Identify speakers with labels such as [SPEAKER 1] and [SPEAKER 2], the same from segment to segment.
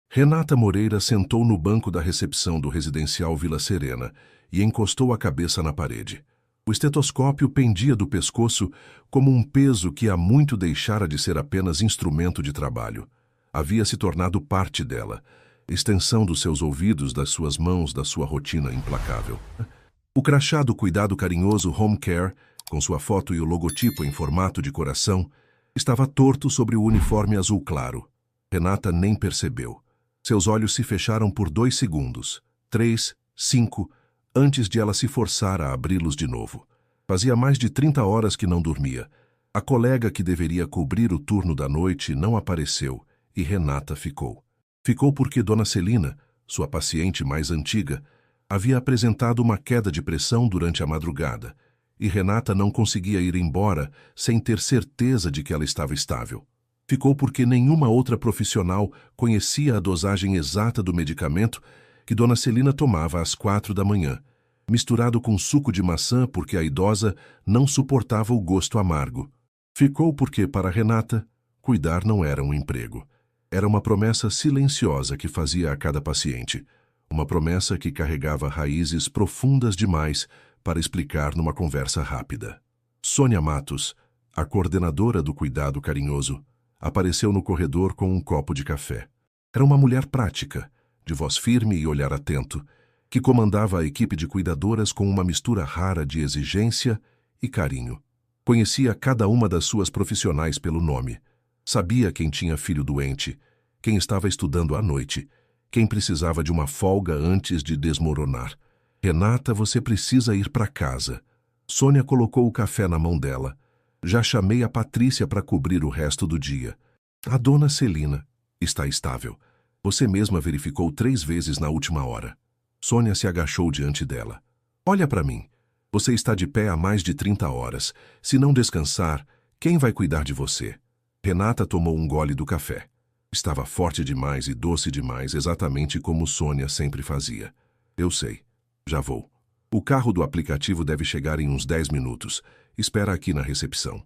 [SPEAKER 1] Renata Moreira sentou no banco da recepção do residencial Vila Serena e encostou a cabeça na parede. O estetoscópio pendia do pescoço como um peso que há muito deixara de ser apenas instrumento de trabalho. Havia se tornado parte dela, extensão dos seus ouvidos, das suas mãos, da sua rotina implacável. O crachá do cuidado carinhoso Home Care, com sua foto e o logotipo em formato de coração, estava torto sobre o uniforme azul claro. Renata nem percebeu. Seus olhos se fecharam por 2 segundos, 3, 5, antes de ela se forçar a abri-los de novo. Fazia mais de 30 horas que não dormia. A colega que deveria cobrir o turno da noite não apareceu e Renata ficou. Ficou porque Dona Celina, sua paciente mais antiga, havia apresentado uma queda de pressão durante a madrugada e Renata não conseguia ir embora sem ter certeza de que ela estava estável. Ficou porque nenhuma outra profissional conhecia a dosagem exata do medicamento que Dona Celina tomava às 4 da manhã, misturado com suco de maçã porque a idosa não suportava o gosto amargo. Ficou porque, para Renata, cuidar não era um emprego. Era uma promessa silenciosa que fazia a cada paciente, uma promessa que carregava raízes profundas demais para explicar numa conversa rápida. Sônia Matos, a coordenadora do cuidado carinhoso, apareceu no corredor com um copo de café. Era uma mulher prática, de voz firme e olhar atento, que comandava a equipe de cuidadoras com uma mistura rara de exigência e carinho. Conhecia cada uma das suas profissionais pelo nome. Sabia quem tinha filho doente, quem estava estudando à noite, quem precisava de uma folga antes de desmoronar. Renata, você precisa ir para casa. Sônia colocou o café na mão dela. Já chamei a Patrícia para cobrir o resto do dia. A Dona Celina está estável. Você mesma verificou 3 vezes na última hora. Sônia se agachou diante dela. Olha para mim. Você está de pé há mais de 30 horas. Se não descansar, quem vai cuidar de você? Renata tomou um gole do café. Estava forte demais e doce demais, exatamente como Sônia sempre fazia. Eu sei. Já vou. O carro do aplicativo deve chegar em uns 10 minutos. Espera aqui na recepção.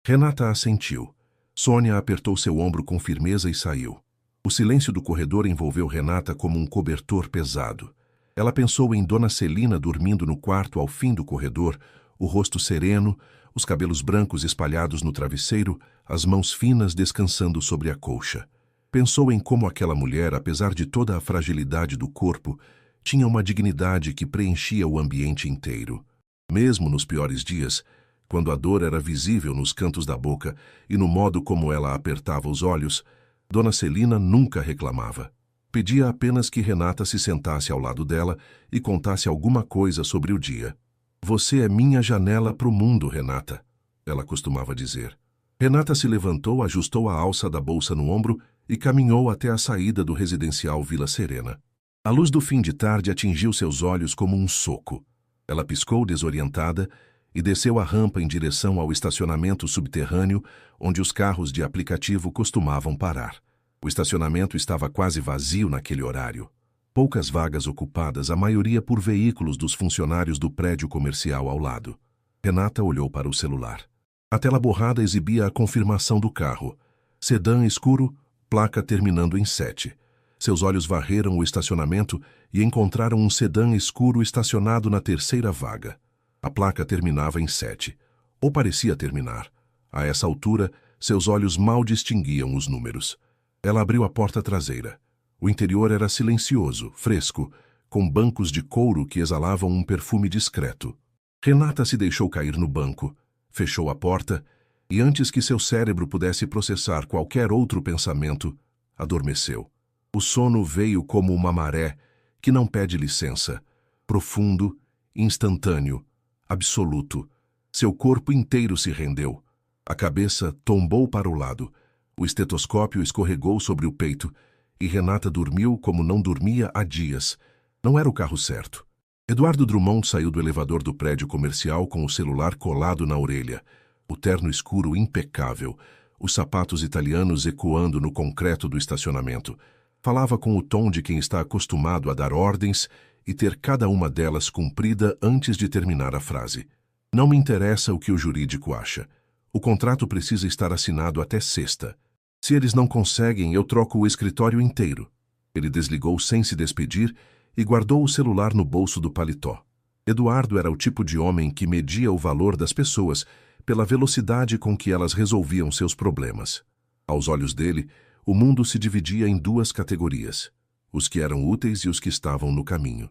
[SPEAKER 1] Renata assentiu. Sônia apertou seu ombro com firmeza e saiu. O silêncio do corredor envolveu Renata como um cobertor pesado. Ela pensou em Dona Celina dormindo no quarto ao fim do corredor, o rosto sereno, os cabelos brancos espalhados no travesseiro, as mãos finas descansando sobre a colcha. Pensou em como aquela mulher, apesar de toda a fragilidade do corpo, tinha uma dignidade que preenchia o ambiente inteiro. Mesmo nos piores dias, quando a dor era visível nos cantos da boca e no modo como ela apertava os olhos, Dona Celina nunca reclamava. Pedia apenas que Renata se sentasse ao lado dela e contasse alguma coisa sobre o dia. Você é minha janela para o mundo, Renata, ela costumava dizer. Renata se levantou, ajustou a alça da bolsa no ombro e caminhou até a saída do residencial Vila Serena. A luz do fim de tarde atingiu seus olhos como um soco. Ela piscou desorientada e desceu a rampa em direção ao estacionamento subterrâneo, onde os carros de aplicativo costumavam parar. O estacionamento estava quase vazio naquele horário. Poucas vagas ocupadas, a maioria por veículos dos funcionários do prédio comercial ao lado. Renata olhou para o celular. A tela borrada exibia a confirmação do carro. Sedã escuro, placa terminando em 7. Seus olhos varreram o estacionamento e encontraram um sedã escuro estacionado na terceira vaga. A placa terminava em 7. Ou parecia terminar. A essa altura, seus olhos mal distinguiam os números. Ela abriu a porta traseira. O interior era silencioso, fresco, com bancos de couro que exalavam um perfume discreto. Renata se deixou cair no banco, fechou a porta e, antes que seu cérebro pudesse processar qualquer outro pensamento, adormeceu. O sono veio como uma maré que não pede licença, profundo, instantâneo, absoluto. Seu corpo inteiro se rendeu. A cabeça tombou para o lado. O estetoscópio escorregou sobre o peito e Renata dormiu como não dormia há dias. Não era o carro certo. Eduardo Drummond saiu do elevador do prédio comercial com o celular colado na orelha, o terno escuro impecável, os sapatos italianos ecoando no concreto do estacionamento. Falava com o tom de quem está acostumado a dar ordens e ter cada uma delas cumprida antes de terminar a frase. Não me interessa o que o jurídico acha. O contrato precisa estar assinado até sexta. Se eles não conseguem, eu troco o escritório inteiro. Ele desligou sem se despedir e guardou o celular no bolso do paletó. Eduardo era o tipo de homem que media o valor das pessoas pela velocidade com que elas resolviam seus problemas. Aos olhos dele, o mundo se dividia em duas categorias: os que eram úteis e os que estavam no caminho.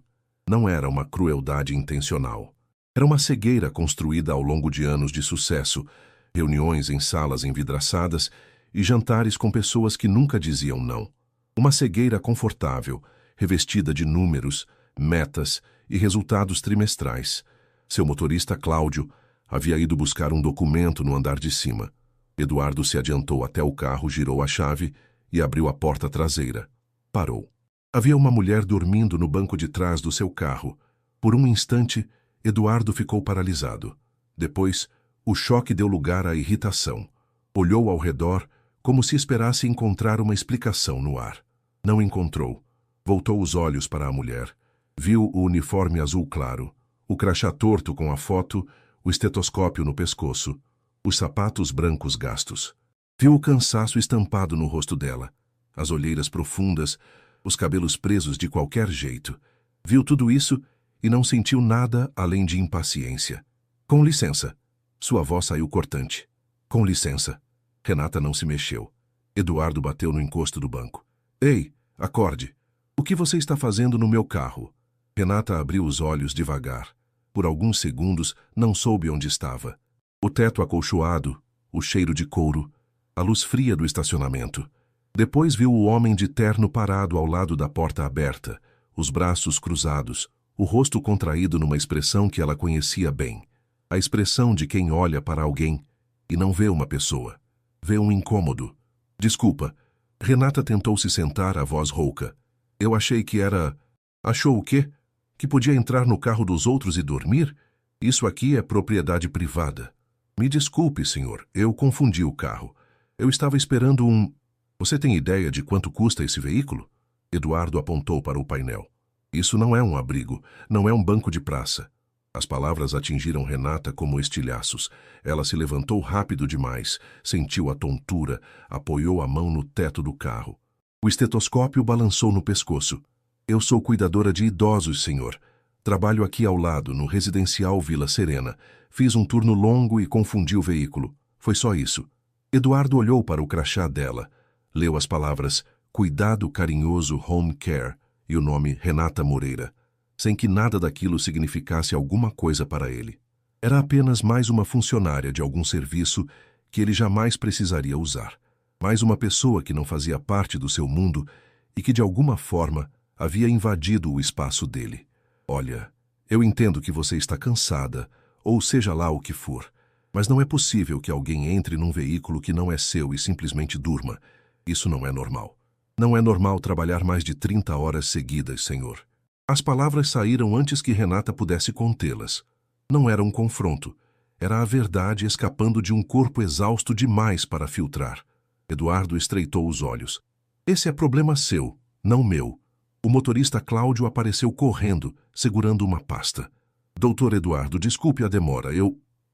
[SPEAKER 1] Não era uma crueldade intencional. Era uma cegueira construída ao longo de anos de sucesso, reuniões em salas envidraçadas e jantares com pessoas que nunca diziam não. Uma cegueira confortável, revestida de números, metas e resultados trimestrais. Seu motorista, Cláudio, havia ido buscar um documento no andar de cima. Eduardo se adiantou até o carro, girou a chave e abriu a porta traseira. Parou. Havia uma mulher dormindo no banco de trás do seu carro. Por um instante, Eduardo ficou paralisado. Depois, o choque deu lugar à irritação. Olhou ao redor, como se esperasse encontrar uma explicação no ar. Não encontrou. Voltou os olhos para a mulher. Viu o uniforme azul claro, o crachá torto com a foto, o estetoscópio no pescoço, os sapatos brancos gastos. Viu o cansaço estampado no rosto dela, as olheiras profundas, os cabelos presos de qualquer jeito. Viu tudo isso e não sentiu nada além de impaciência. Com licença. Sua voz saiu cortante. Com licença. Renata não se mexeu. Eduardo bateu no encosto do banco. Ei, acorde. O que você está fazendo no meu carro? Renata abriu os olhos devagar. Por alguns segundos, não soube onde estava. O teto acolchoado, o cheiro de couro, a luz fria do estacionamento. Depois viu o homem de terno parado ao lado da porta aberta, os braços cruzados, o rosto contraído numa expressão que ela conhecia bem. A expressão de quem olha para alguém e não vê uma pessoa. Vê um incômodo. Desculpa. Renata tentou se sentar, a voz rouca. Eu achei que era... Achou o quê? Que podia entrar no carro dos outros e dormir? Isso aqui é propriedade privada. Me desculpe, senhor, eu confundi o carro. Eu estava esperando um... Você tem ideia de quanto custa esse veículo? Eduardo apontou para o painel. Isso não é um abrigo, não é um banco de praça. As palavras atingiram Renata como estilhaços. Ela se levantou rápido demais, sentiu a tontura, apoiou a mão no teto do carro. O estetoscópio balançou no pescoço. Eu sou cuidadora de idosos, senhor. Trabalho aqui ao lado, no residencial Vila Serena. Fiz um turno longo e confundi o veículo. Foi só isso. Eduardo olhou para o crachá dela. Leu as palavras Cuidado Carinhoso Home Care e o nome Renata Moreira, sem que nada daquilo significasse alguma coisa para ele. Era apenas mais uma funcionária de algum serviço que ele jamais precisaria usar. Mais uma pessoa que não fazia parte do seu mundo e que de alguma forma havia invadido o espaço dele. Olha, eu entendo que você está cansada, ou seja lá o que for, mas não é possível que alguém entre num veículo que não é seu e simplesmente durma. Isso não é normal. Não é normal trabalhar mais de 30 horas seguidas, senhor. As palavras saíram antes que Renata pudesse contê-las. Não era um confronto. Era a verdade escapando de um corpo exausto demais para filtrar. Eduardo estreitou os olhos. Esse é problema seu, não meu. O motorista Cláudio apareceu correndo, segurando uma pasta. Doutor Eduardo, desculpe a demora,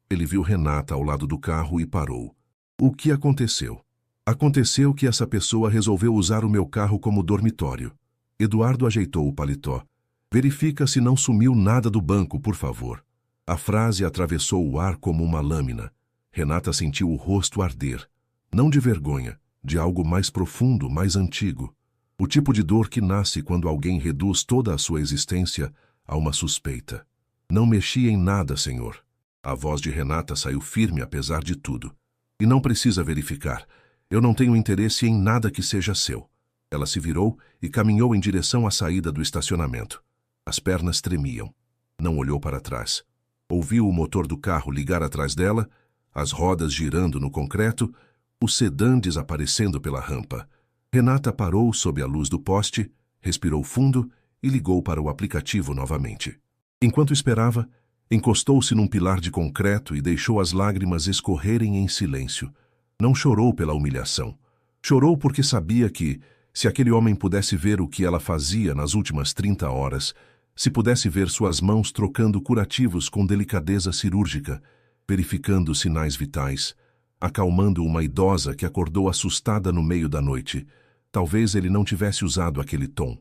[SPEAKER 1] Ele viu Renata ao lado do carro e parou. O que aconteceu? Aconteceu que essa pessoa resolveu usar o meu carro como dormitório. Eduardo ajeitou o paletó. Verifica se não sumiu nada do banco, por favor. A frase atravessou o ar como uma lâmina. Renata sentiu o rosto arder. Não de vergonha, de algo mais profundo, mais antigo. O tipo de dor que nasce quando alguém reduz toda a sua existência a uma suspeita. Não mexi em nada, senhor. A voz de Renata saiu firme apesar de tudo. E não precisa verificar. Eu não tenho interesse em nada que seja seu. Ela se virou e caminhou em direção à saída do estacionamento. As pernas tremiam. Não olhou para trás. Ouviu o motor do carro ligar atrás dela, as rodas girando no concreto, o sedã desaparecendo pela rampa. Renata parou sob a luz do poste, respirou fundo e ligou para o aplicativo novamente. Enquanto esperava, encostou-se num pilar de concreto e deixou as lágrimas escorrerem em silêncio. Não chorou pela humilhação. Chorou porque sabia que, se aquele homem pudesse ver o que ela fazia nas últimas 30 horas, se pudesse ver suas mãos trocando curativos com delicadeza cirúrgica, verificando sinais vitais, acalmando uma idosa que acordou assustada no meio da noite, Talvez ele não tivesse usado aquele tom,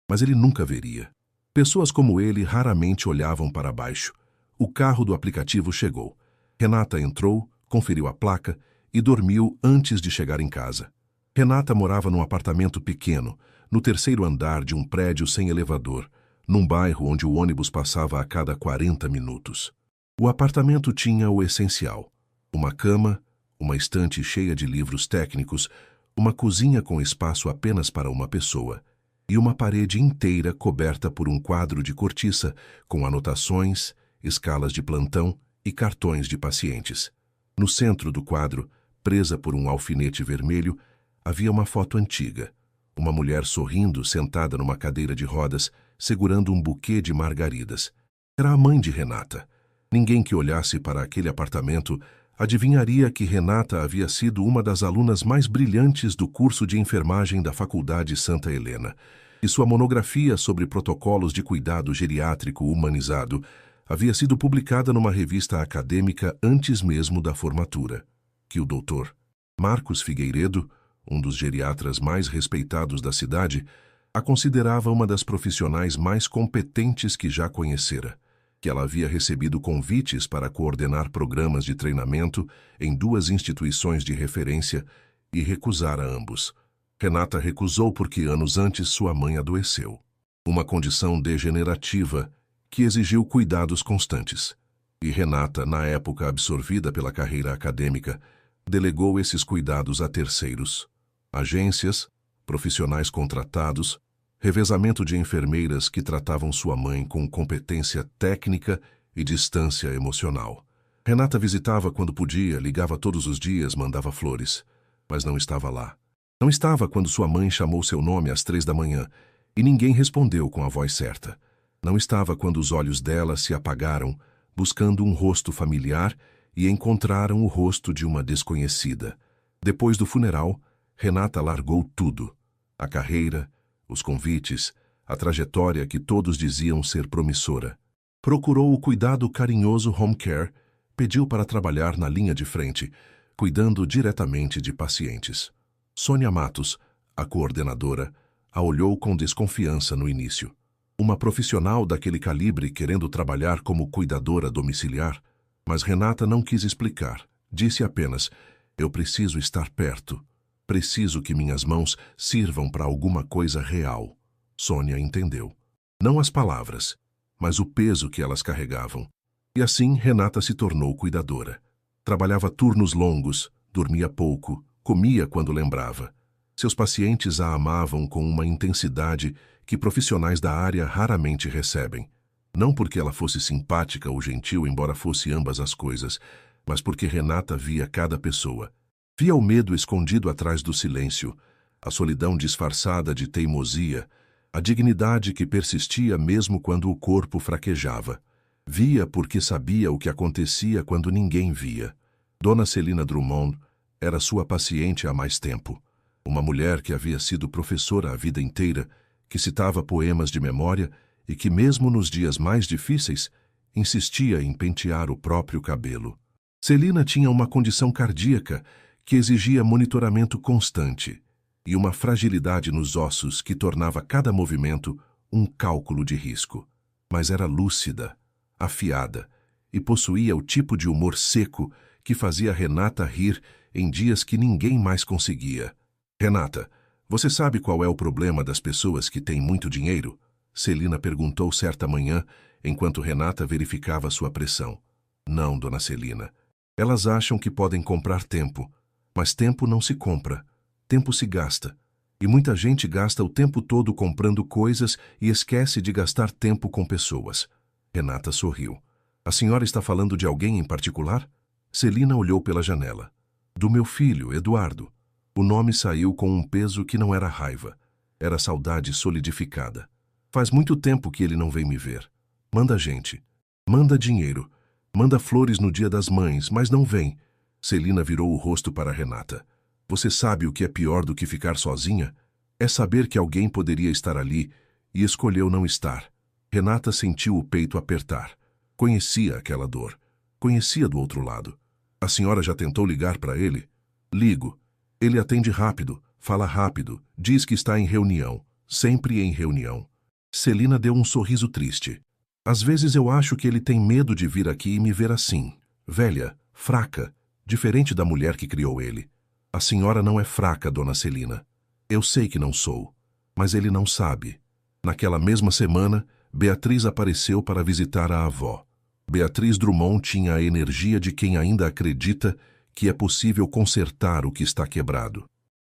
[SPEAKER 1] mas ele nunca veria. Pessoas como ele raramente olhavam para baixo. O carro do aplicativo chegou. Renata entrou, conferiu a placa e dormiu antes de chegar em casa. Renata morava num apartamento pequeno, no terceiro andar de um prédio sem elevador, num bairro onde o ônibus passava a cada 40 minutos. O apartamento tinha o essencial: uma cama, uma estante cheia de livros técnicos, uma cozinha com espaço apenas para uma pessoa e uma parede inteira coberta por um quadro de cortiça com anotações, escalas de plantão e cartões de pacientes. No centro do quadro, presa por um alfinete vermelho, havia uma foto antiga. Uma mulher sorrindo sentada numa cadeira de rodas, segurando um buquê de margaridas. Era a mãe de Renata. Ninguém que olhasse para aquele apartamento adivinharia que Renata havia sido uma das alunas mais brilhantes do curso de enfermagem da Faculdade Santa Helena, e sua monografia sobre protocolos de cuidado geriátrico humanizado havia sido publicada numa revista acadêmica antes mesmo da formatura. Que o Dr. Marcos Figueiredo, um dos geriatras mais respeitados da cidade, a considerava uma das profissionais mais competentes que já conhecera, que ela havia recebido convites para coordenar programas de treinamento em 2 instituições de referência e recusara ambos. Renata recusou porque anos antes sua mãe adoeceu. Uma condição degenerativa que exigiu cuidados constantes. E Renata, na época absorvida pela carreira acadêmica, delegou esses cuidados a terceiros. Agências, profissionais contratados, revezamento de enfermeiras que tratavam sua mãe com competência técnica e distância emocional. Renata visitava quando podia, ligava todos os dias, mandava flores, mas não estava lá. Não estava quando sua mãe chamou seu nome às 3 da manhã e ninguém respondeu com a voz certa. Não estava quando os olhos dela se apagaram, buscando um rosto familiar e encontraram o rosto de uma desconhecida. Depois do funeral, Renata largou tudo: a carreira, os convites, a trajetória que todos diziam ser promissora. Procurou o cuidado carinhoso home care, pediu para trabalhar na linha de frente, cuidando diretamente de pacientes. Sônia Matos, a coordenadora, a olhou com desconfiança no início. Uma profissional daquele calibre querendo trabalhar como cuidadora domiciliar, mas Renata não quis explicar. Disse apenas: "Eu preciso estar perto. Preciso que minhas mãos sirvam para alguma coisa real." Sônia entendeu. Não as palavras, mas o peso que elas carregavam. E assim Renata se tornou cuidadora. Trabalhava turnos longos, dormia pouco, comia quando lembrava. Seus pacientes a amavam com uma intensidade que profissionais da área raramente recebem. Não porque ela fosse simpática ou gentil, embora fosse ambas as coisas, mas porque Renata via cada pessoa. Via o medo escondido atrás do silêncio, a solidão disfarçada de teimosia, a dignidade que persistia mesmo quando o corpo fraquejava. Via porque sabia o que acontecia quando ninguém via. Dona Celina Drummond era sua paciente há mais tempo. Uma mulher que havia sido professora a vida inteira, que citava poemas de memória e que, mesmo nos dias mais difíceis, insistia em pentear o próprio cabelo. Celina tinha uma condição cardíaca que exigia monitoramento constante e uma fragilidade nos ossos que tornava cada movimento um cálculo de risco. Mas era lúcida, afiada e possuía o tipo de humor seco que fazia Renata rir em dias que ninguém mais conseguia. "Renata, você sabe qual é o problema das pessoas que têm muito dinheiro?" Celina perguntou certa manhã, enquanto Renata verificava sua pressão. "Não, dona Celina. Elas acham que podem comprar tempo, mas tempo não se compra. Tempo se gasta. E muita gente gasta o tempo todo comprando coisas e esquece de gastar tempo com pessoas." Renata sorriu. "A senhora está falando de alguém em particular?" Celina olhou pela janela. "Do meu filho, Eduardo." O nome saiu com um peso que não era raiva. Era saudade solidificada. "Faz muito tempo que ele não vem me ver. Manda gente. Manda dinheiro. Manda flores no Dia das Mães, mas não vem." Celina virou o rosto para Renata. "Você sabe o que é pior do que ficar sozinha? É saber que alguém poderia estar ali e escolheu não estar." Renata sentiu o peito apertar. Conhecia aquela dor. Conhecia do outro lado. "A senhora já tentou ligar para ele?" "Ligo. Ele atende rápido, Fala rápido, diz que está em reunião, sempre em reunião. Celina deu um sorriso triste. Às vezes eu acho que ele tem medo de vir aqui e me ver assim, velha, fraca, diferente da mulher que criou ele. A senhora não é fraca, dona Celina. Eu sei que não sou, mas ele não sabe. Naquela mesma semana, Beatriz apareceu para visitar a avó. Beatriz Drummond tinha a energia de quem ainda acredita que é possível consertar o que está quebrado.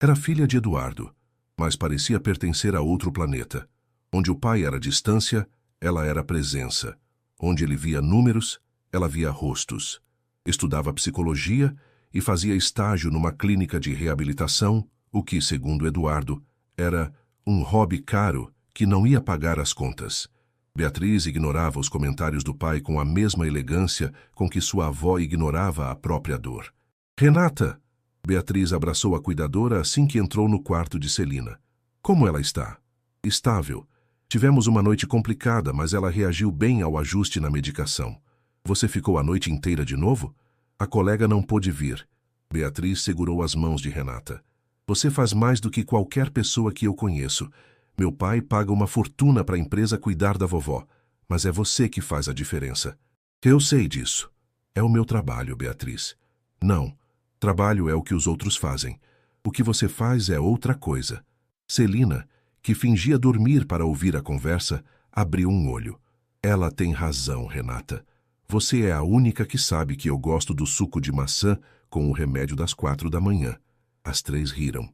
[SPEAKER 1] Era filha de Eduardo, mas parecia pertencer a outro planeta. Onde o pai era distância, ela era presença. Onde ele via números, ela via rostos. Estudava psicologia e fazia estágio numa clínica de reabilitação, o que, segundo Eduardo, era um hobby caro que não ia pagar as contas. Beatriz ignorava os comentários do pai com a mesma elegância com que sua avó ignorava a própria dor. Renata! Beatriz abraçou a cuidadora assim que entrou no quarto de Celina. Como ela está? Estável. Tivemos uma noite complicada, mas ela reagiu bem ao ajuste na medicação. Você ficou a noite inteira de novo? A colega não pôde vir. Beatriz segurou as mãos de Renata. Você faz mais do que qualquer pessoa que eu conheço. Meu pai paga uma fortuna para a empresa cuidar da vovó, mas é você que faz a diferença. Eu sei disso. É o meu trabalho, Beatriz. Não. Trabalho é o que os outros fazem. O que você faz é outra coisa. Celina, que fingia dormir para ouvir a conversa, abriu um olho. Ela tem razão, Renata. Você é a única que sabe que eu gosto do suco de maçã com o remédio das 4 da manhã. As 3 riram.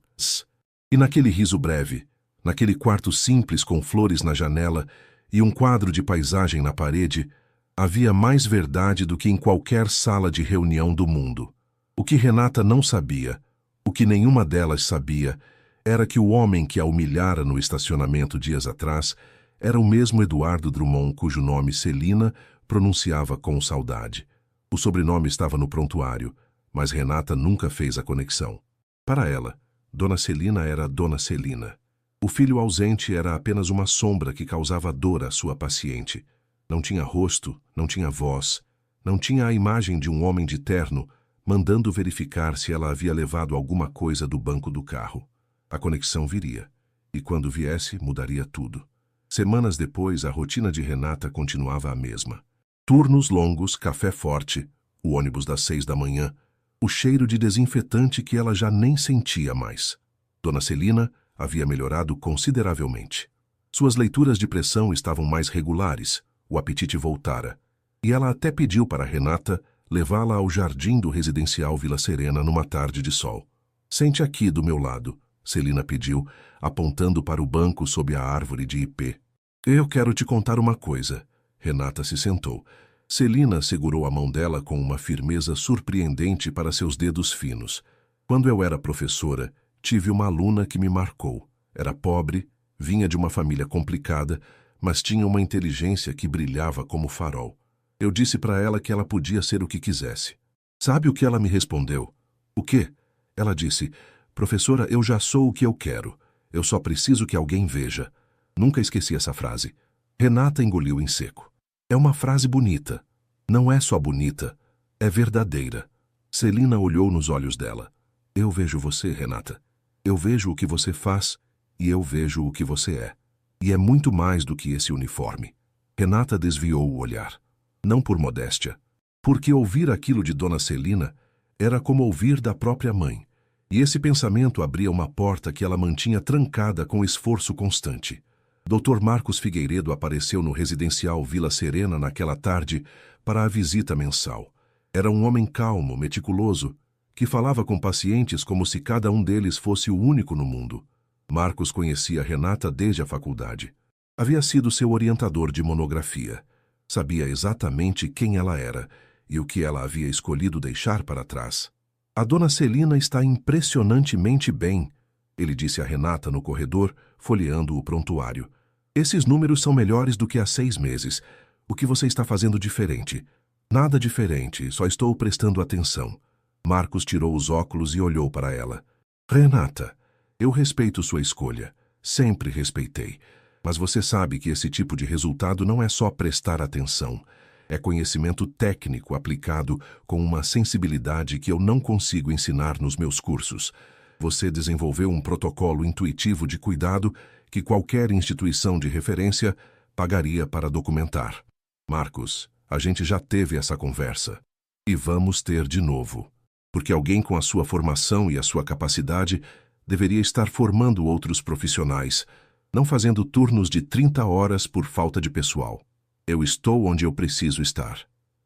[SPEAKER 1] E naquele riso breve, naquele quarto simples com flores na janela e um quadro de paisagem na parede, havia mais verdade do que em qualquer sala de reunião do mundo. O que Renata não sabia, o que nenhuma delas sabia, era que o homem que a humilhara no estacionamento dias atrás era o mesmo Eduardo Drummond cujo nome Celina pronunciava com saudade. O sobrenome estava no prontuário, mas Renata nunca fez a conexão. Para ela, Dona Celina era Dona Celina. O filho ausente era apenas uma sombra que causava dor à sua paciente. Não tinha rosto, não tinha voz, não tinha a imagem de um homem de terno mandando verificar se ela havia levado alguma coisa do banco do carro. A conexão viria, e quando viesse, mudaria tudo. Semanas depois, a rotina de Renata continuava a mesma. Turnos longos, café forte, o ônibus das 6 da manhã, o cheiro de desinfetante que ela já nem sentia mais. Dona Celina havia melhorado consideravelmente. Suas leituras de pressão estavam mais regulares, o apetite voltara, e ela até pediu para Renata levá-la ao jardim do residencial Vila Serena numa tarde de sol. Sente aqui do meu lado, Celina pediu, apontando para o banco sob a árvore de ipê. Eu quero te contar uma coisa. Renata se sentou. Celina segurou a mão dela com uma firmeza surpreendente para seus dedos finos. Quando eu era professora, tive uma aluna que me marcou. Era pobre, vinha de uma família complicada, mas tinha uma inteligência que brilhava como farol. Eu disse para ela que ela podia ser o que quisesse. Sabe o que ela me respondeu? O quê? Ela disse, professora, eu já sou o que eu quero. Eu só preciso que alguém veja. Nunca esqueci essa frase. Renata engoliu em seco. É uma frase bonita. Não é só bonita, é verdadeira. Celina olhou nos olhos dela. Eu vejo você, Renata. Eu vejo o que você faz e eu vejo o que você é. E é muito mais do que esse uniforme. Renata desviou o olhar. Não por modéstia, porque ouvir aquilo de Dona Celina era como ouvir da própria mãe, e esse pensamento abria uma porta que ela mantinha trancada com esforço constante. Dr. Marcos Figueiredo apareceu no residencial Vila Serena naquela tarde para a visita mensal. Era um homem calmo, meticuloso, que falava com pacientes como se cada um deles fosse o único no mundo. Marcos conhecia Renata desde a faculdade. Havia sido seu orientador de monografia. Sabia exatamente quem ela era e o que ela havia escolhido deixar para trás. A Dona Celina está impressionantemente bem, ele disse a Renata no corredor, folheando o prontuário. Esses números são melhores do que há 6 meses. O que você está fazendo diferente? Nada diferente, só estou prestando atenção. Marcos tirou os óculos e olhou para ela. Renata, eu respeito sua escolha. Sempre respeitei. Mas você sabe que esse tipo de resultado não é só prestar atenção. É conhecimento técnico aplicado com uma sensibilidade que eu não consigo ensinar nos meus cursos. Você desenvolveu um protocolo intuitivo de cuidado que qualquer instituição de referência pagaria para documentar. Marcos, a gente já teve essa conversa. E vamos ter de novo. Porque alguém com a sua formação e a sua capacidade deveria estar formando outros profissionais, não fazendo turnos de 30 horas por falta de pessoal. Eu estou onde eu preciso estar.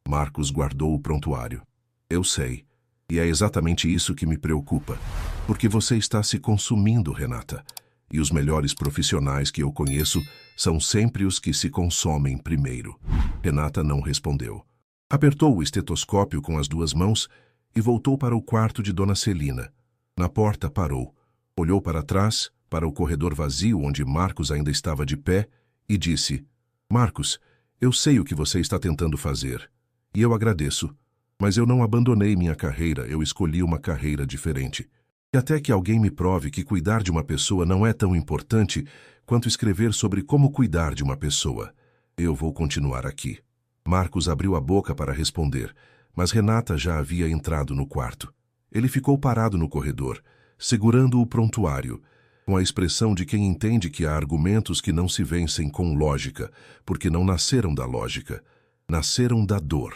[SPEAKER 1] Marcos guardou o prontuário. Eu sei. E é exatamente isso que me preocupa. Porque você está se consumindo, Renata. E os melhores profissionais que eu conheço são sempre os que se consomem primeiro. Renata não respondeu. Apertou o estetoscópio com as duas mãos e voltou para o quarto de Dona Celina. Na porta parou. Olhou para trás, para o corredor vazio onde Marcos ainda estava de pé, e disse: Marcos, eu sei o que você está tentando fazer. E eu agradeço. Mas eu não abandonei minha carreira, eu escolhi uma carreira diferente. E até que alguém me prove que cuidar de uma pessoa não é tão importante quanto escrever sobre como cuidar de uma pessoa, eu vou continuar aqui. Marcos abriu a boca para responder, mas Renata já havia entrado no quarto. Ele ficou parado no corredor, segurando o prontuário, com a expressão de quem entende que há argumentos que não se vencem com lógica, porque não nasceram da lógica, nasceram da dor.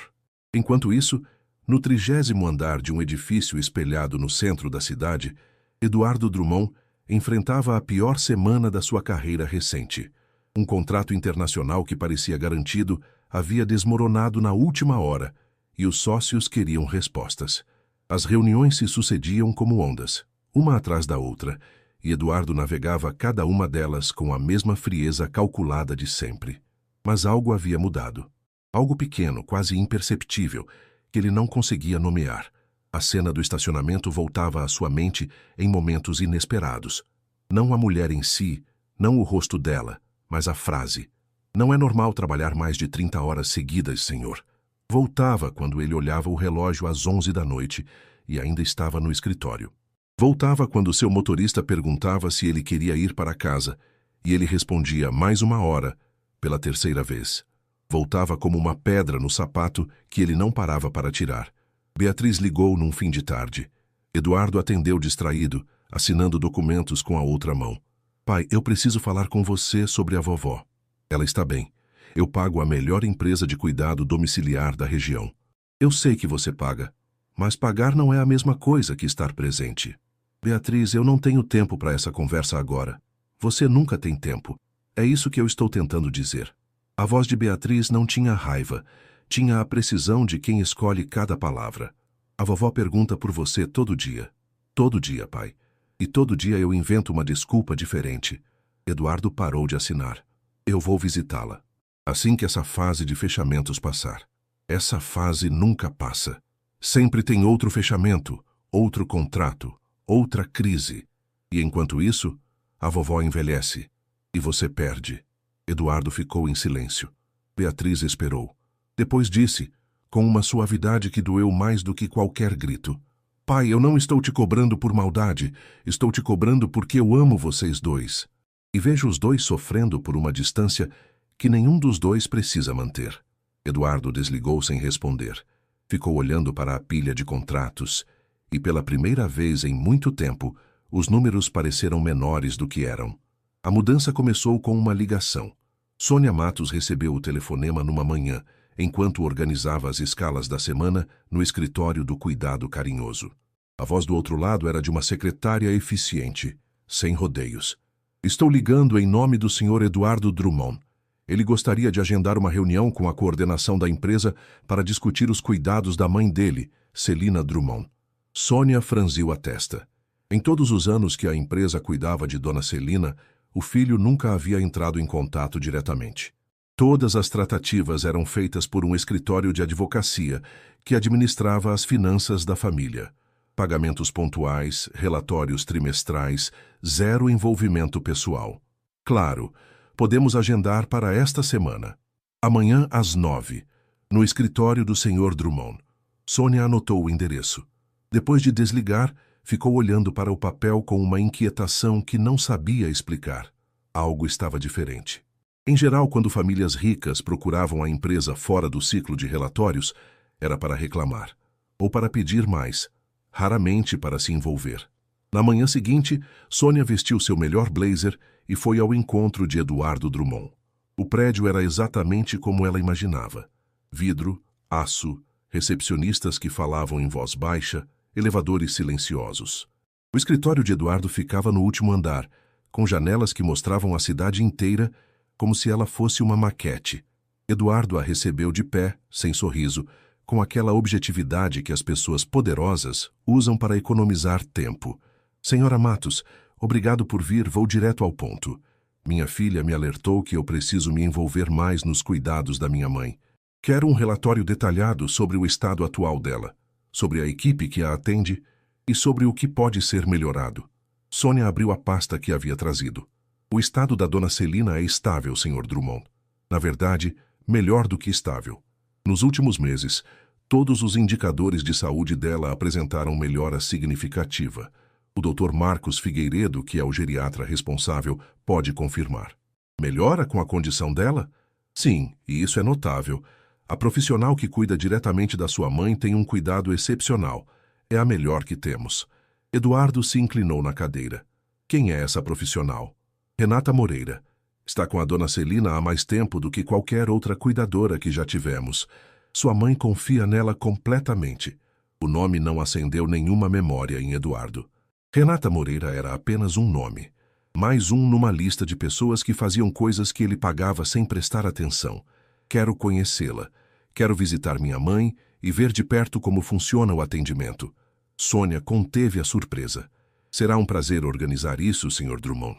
[SPEAKER 1] Enquanto isso, no 30º andar de um edifício espelhado no centro da cidade, Eduardo Drummond enfrentava a pior semana da sua carreira recente. Um contrato internacional que parecia garantido havia desmoronado na última hora, e os sócios queriam respostas. As reuniões se sucediam como ondas, uma atrás da outra, e Eduardo navegava cada uma delas com a mesma frieza calculada de sempre. Mas algo havia mudado. Algo pequeno, quase imperceptível, que ele não conseguia nomear. A cena do estacionamento voltava à sua mente em momentos inesperados. Não a mulher em si, não o rosto dela, mas a frase: "Não é normal trabalhar mais de 30 horas seguidas, senhor." Voltava quando ele olhava o relógio às 11 da noite e ainda estava no escritório. Voltava quando seu motorista perguntava se ele queria ir para casa e ele respondia mais uma hora, pela terceira vez. Voltava como uma pedra no sapato que ele não parava para tirar. Beatriz ligou num fim de tarde. Eduardo atendeu distraído, assinando documentos com a outra mão. "Pai, eu preciso falar com você sobre a vovó. Ela está bem. Eu pago a melhor empresa de cuidado domiciliar da região." "Eu sei que você paga, mas pagar não é a mesma coisa que estar presente." "Beatriz, eu não tenho tempo para essa conversa agora." "Você nunca tem tempo. É isso que eu estou tentando dizer." A voz de Beatriz não tinha raiva, tinha a precisão de quem escolhe cada palavra. "A vovó pergunta por você todo dia." "Todo dia, pai. E todo dia eu invento uma desculpa diferente." Eduardo parou de assinar. "Eu vou visitá-la. Assim que essa fase de fechamentos passar." Essa fase nunca passa. Sempre tem outro fechamento, outro contrato, outra crise. E enquanto isso, a vovó envelhece. E você perde. Eduardo ficou em silêncio. Beatriz esperou. Depois disse, com uma suavidade que doeu mais do que qualquer grito: "Pai, eu não estou te cobrando por maldade. Estou te cobrando porque eu amo vocês dois. E vejo os dois sofrendo por uma distância que nenhum dos dois precisa manter." Eduardo desligou sem responder. Ficou olhando para a pilha de contratos e, pela primeira vez em muito tempo, os números pareceram menores do que eram. A mudança começou com uma ligação. Sônia Matos recebeu o telefonema numa manhã, enquanto organizava as escalas da semana no escritório do cuidado carinhoso. A voz do outro lado era de uma secretária eficiente, sem rodeios. "Estou ligando em nome do Sr. Eduardo Drummond. Ele gostaria de agendar uma reunião com a coordenação da empresa para discutir os cuidados da mãe dele, Celina Drummond." Sônia franziu a testa. Em todos os anos que a empresa cuidava de Dona Celina, o filho nunca havia entrado em contato diretamente. Todas as tratativas eram feitas por um escritório de advocacia que administrava as finanças da família. Pagamentos pontuais, relatórios trimestrais, zero envolvimento pessoal. "Claro, podemos agendar para esta semana. Amanhã às 9, no escritório do Sr. Drummond." Sônia anotou o endereço. Depois de desligar, ficou olhando para o papel com uma inquietação que não sabia explicar. Algo estava diferente. Em geral, quando famílias ricas procuravam a empresa fora do ciclo de relatórios, era para reclamar, ou para pedir mais, raramente para se envolver. Na manhã seguinte, Sônia vestiu seu melhor blazer e foi ao encontro de Eduardo Drummond. O prédio era exatamente como ela imaginava. Vidro, aço, recepcionistas que falavam em voz baixa, elevadores silenciosos. O escritório de Eduardo ficava no último andar, com janelas que mostravam a cidade inteira como se ela fosse uma maquete. Eduardo a recebeu de pé, sem sorriso, com aquela objetividade que as pessoas poderosas usam para economizar tempo. Senhora Matos, obrigado por vir, vou direto ao ponto. Minha filha me alertou que eu preciso me envolver mais nos cuidados da minha mãe. Quero um relatório detalhado sobre o estado atual dela, sobre a equipe que a atende e sobre o que pode ser melhorado. Sônia abriu a pasta que havia trazido. O estado da dona Celina é estável, Sr. Drummond. Na verdade, melhor do que estável. Nos últimos meses, todos os indicadores de saúde dela apresentaram melhora significativa. O Dr. Marcos Figueiredo, que é o geriatra responsável, pode confirmar. Melhora com a condição dela? Sim, e isso é notável. A profissional que cuida diretamente da sua mãe tem um cuidado excepcional. É a melhor que temos. Eduardo se inclinou na cadeira. Quem é essa profissional? Renata Moreira. Está com a dona Celina há mais tempo do que qualquer outra cuidadora que já tivemos. Sua mãe confia nela completamente. O nome não acendeu nenhuma memória em Eduardo. Renata Moreira era apenas um nome. Mais um numa lista de pessoas que faziam coisas que ele pagava sem prestar atenção. Quero conhecê-la. Quero visitar minha mãe e ver de perto como funciona o atendimento. Sônia conteve a surpresa. Será um prazer organizar isso, Sr. Drummond.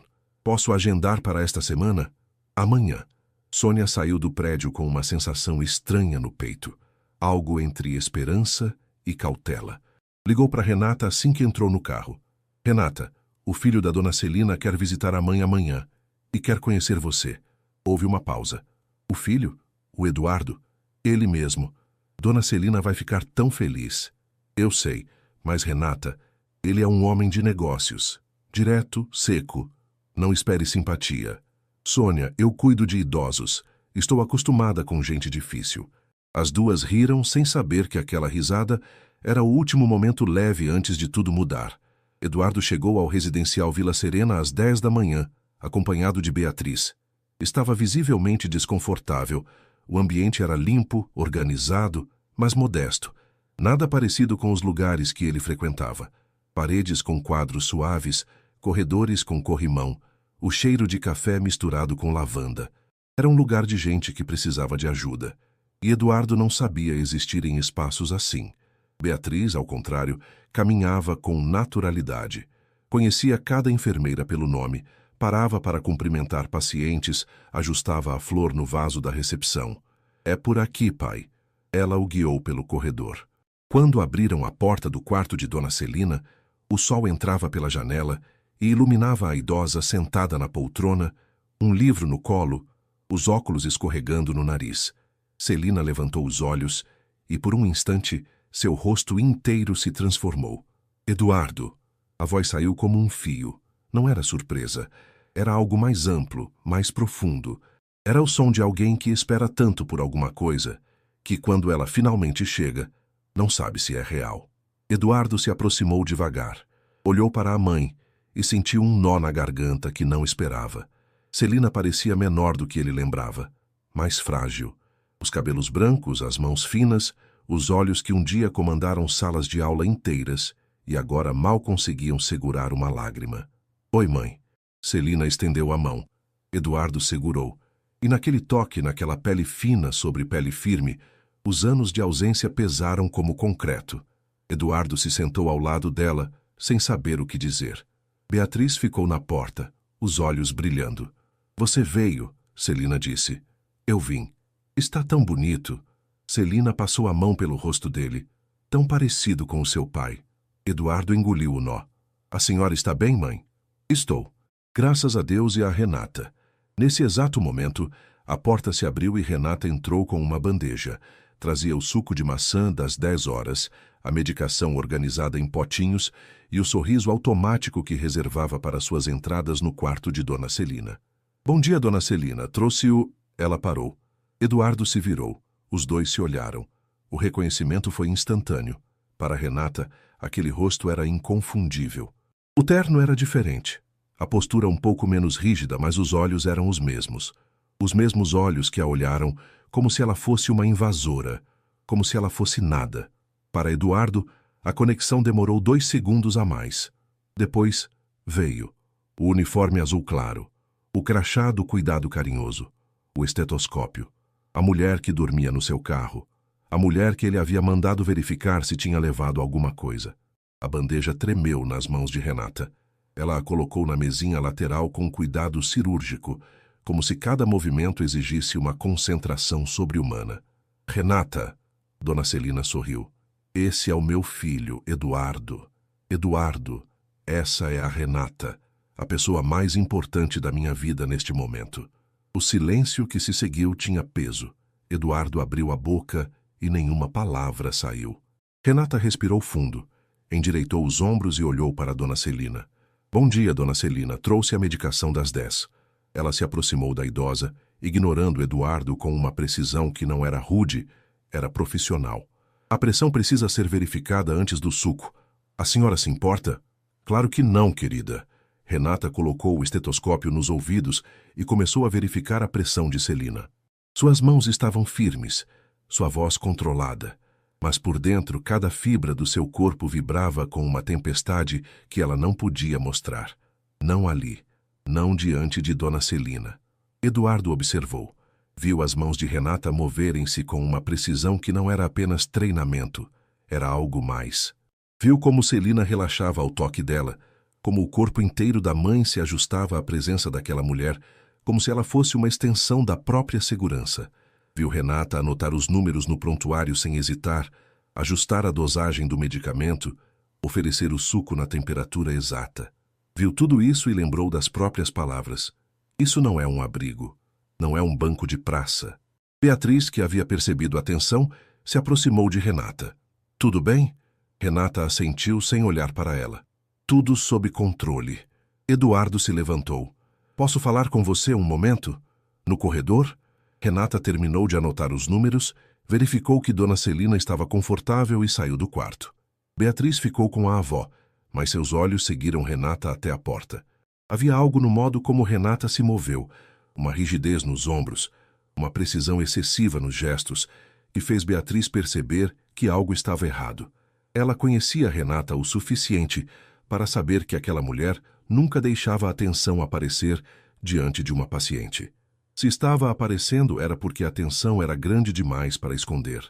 [SPEAKER 1] Posso agendar para esta semana? Amanhã. Sônia saiu do prédio com uma sensação estranha no peito. Algo entre esperança e cautela. Ligou para Renata assim que entrou no carro. Renata, o filho da dona Celina quer visitar a mãe amanhã e quer conhecer você. Houve uma pausa. O filho? O Eduardo? Ele mesmo. Dona Celina vai ficar tão feliz. Eu sei, mas Renata, ele é um homem de negócios. Direto, seco. Não espere simpatia. Sônia, eu cuido de idosos. Estou acostumada com gente difícil. As duas riram sem saber que aquela risada era o último momento leve antes de tudo mudar. Eduardo chegou ao residencial Vila Serena às 10 da manhã, acompanhado de Beatriz. Estava visivelmente desconfortável. O ambiente era limpo, organizado, mas modesto. Nada parecido com os lugares que ele frequentava. Paredes com quadros suaves, corredores com corrimão, o cheiro de café misturado com lavanda. Era um lugar de gente que precisava de ajuda. E Eduardo não sabia existir em espaços assim. Beatriz, ao contrário, caminhava com naturalidade. Conhecia cada enfermeira pelo nome, parava para cumprimentar pacientes, ajustava a flor no vaso da recepção. É por aqui, pai. Ela o guiou pelo corredor. Quando abriram a porta do quarto de dona Celina, o sol entrava pela janela e iluminava a idosa sentada na poltrona, um livro no colo, os óculos escorregando no nariz. Celina levantou os olhos e, por um instante, seu rosto inteiro se transformou. Eduardo. A voz saiu como um fio. Não era surpresa. Era algo mais amplo, mais profundo. Era o som de alguém que espera tanto por alguma coisa, que quando ela finalmente chega, não sabe se é real. Eduardo se aproximou devagar. Olhou para a mãe e sentiu um nó na garganta que não esperava. Celina parecia menor do que ele lembrava, mais frágil. Os cabelos brancos, as mãos finas, os olhos que um dia comandaram salas de aula inteiras e agora mal conseguiam segurar uma lágrima. Oi, mãe. Celina estendeu a mão. Eduardo segurou. E naquele toque, naquela pele fina sobre pele firme, os anos de ausência pesaram como concreto. Eduardo se sentou ao lado dela, sem saber o que dizer. Beatriz ficou na porta, os olhos brilhando. Você veio, Celina disse. Eu vim. Está tão bonito. Celina passou a mão pelo rosto dele. Tão parecido com o seu pai. Eduardo engoliu o nó. A senhora está bem, mãe? Estou. Graças a Deus e a Renata. Nesse exato momento, a porta se abriu e Renata entrou com uma bandeja. Trazia o suco de maçã das 10 horas, a medicação organizada em potinhos e o sorriso automático que reservava para suas entradas no quarto de dona Celina. Bom dia, dona Celina. Trouxe o... Ela parou. Eduardo se virou. Os dois se olharam. O reconhecimento foi instantâneo. Para Renata, aquele rosto era inconfundível. O terno era diferente. A postura um pouco menos rígida, mas os olhos eram os mesmos. Os mesmos olhos que a olharam como se ela fosse uma invasora, como se ela fosse nada. Para Eduardo, a conexão demorou 2 segundos a mais. Depois, veio. O uniforme azul claro, o crachá do cuidado carinhoso, o estetoscópio, a mulher que dormia no seu carro, a mulher que ele havia mandado verificar se tinha levado alguma coisa. A bandeja tremeu nas mãos de Renata. Ela a colocou na mesinha lateral com cuidado cirúrgico, como se cada movimento exigisse uma concentração sobre-humana. Renata, Dona Celina sorriu. Esse é o meu filho, Eduardo. Eduardo, essa é a Renata, a pessoa mais importante da minha vida neste momento. O silêncio que se seguiu tinha peso. Eduardo abriu a boca e nenhuma palavra saiu. Renata respirou fundo, endireitou os ombros e olhou para Dona Celina. Bom dia, Dona Celina. Trouxe a medicação das 10. Ela se aproximou da idosa, ignorando Eduardo com uma precisão que não era rude, era profissional. A pressão precisa ser verificada antes do suco. A senhora se importa? Claro que não, querida. Renata colocou o estetoscópio nos ouvidos e começou a verificar a pressão de Celina. Suas mãos estavam firmes, sua voz controlada, mas por dentro cada fibra do seu corpo vibrava com uma tempestade que ela não podia mostrar. Não ali, não diante de Dona Celina. Eduardo observou. Viu as mãos de Renata moverem-se com uma precisão que não era apenas treinamento, era algo mais. Viu como Celina relaxava ao toque dela, como o corpo inteiro da mãe se ajustava à presença daquela mulher, como se ela fosse uma extensão da própria segurança. Viu Renata anotar os números no prontuário sem hesitar, ajustar a dosagem do medicamento, oferecer o suco na temperatura exata. Viu tudo isso e lembrou das próprias palavras. Isso não é um abrigo. Não é um banco de praça. Beatriz, que havia percebido a tensão, se aproximou de Renata. Tudo bem? Renata assentiu sem olhar para ela. Tudo sob controle. Eduardo se levantou. Posso falar com você um momento? No corredor? Renata terminou de anotar os números, verificou que Dona Celina estava confortável e saiu do quarto. Beatriz ficou com a avó, mas seus olhos seguiram Renata até a porta. Havia algo no modo como Renata se moveu, uma rigidez nos ombros, uma precisão excessiva nos gestos, que fez Beatriz perceber que algo estava errado. Ela conhecia Renata o suficiente para saber que aquela mulher nunca deixava a atenção aparecer diante de uma paciente. Se estava aparecendo era porque a tensão era grande demais para esconder.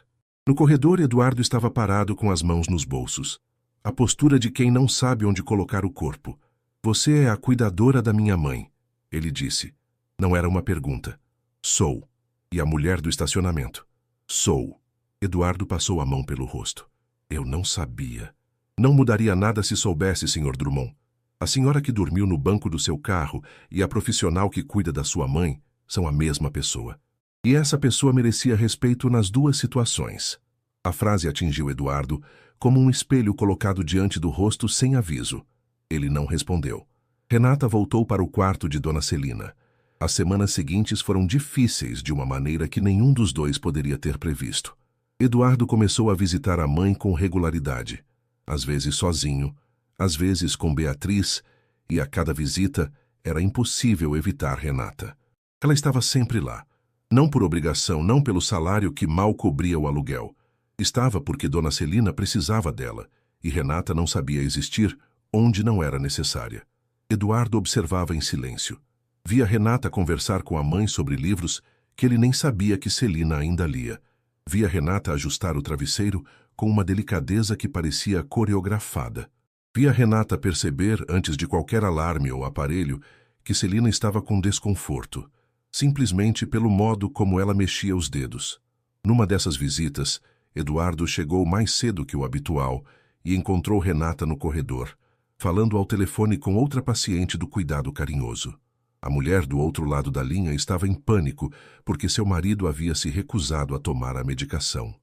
[SPEAKER 1] No corredor, Eduardo estava parado com as mãos nos bolsos. A postura de quem não sabe onde colocar o corpo. Você é a cuidadora da minha mãe, ele disse. Não era uma pergunta. Sou. E a mulher do estacionamento. Sou. Eduardo passou a mão pelo rosto. Eu não sabia. Não mudaria nada se soubesse, Sr. Drummond. A senhora que dormiu no banco do seu carro e a profissional que cuida da sua mãe são a mesma pessoa. E essa pessoa merecia respeito nas duas situações. A frase atingiu Eduardo como um espelho colocado diante do rosto sem aviso. Ele não respondeu. Renata voltou para o quarto de Dona Celina. As semanas seguintes foram difíceis de uma maneira que nenhum dos dois poderia ter previsto. Eduardo começou a visitar a mãe com regularidade, às vezes sozinho, às vezes com Beatriz, e a cada visita era impossível evitar Renata. Ela estava sempre lá, não por obrigação, não pelo salário que mal cobria o aluguel. Estava porque Dona Celina precisava dela, e Renata não sabia existir onde não era necessária. Eduardo observava em silêncio. Via Renata conversar com a mãe sobre livros que ele nem sabia que Celina ainda lia. Via Renata ajustar o travesseiro com uma delicadeza que parecia coreografada. Via Renata perceber, antes de qualquer alarme ou aparelho, que Celina estava com desconforto, simplesmente pelo modo como ela mexia os dedos. Numa dessas visitas, Eduardo chegou mais cedo que o habitual e encontrou Renata no corredor, falando ao telefone com outra paciente do cuidado carinhoso. A mulher do outro lado da linha estava em pânico porque seu marido havia se recusado a tomar a medicação.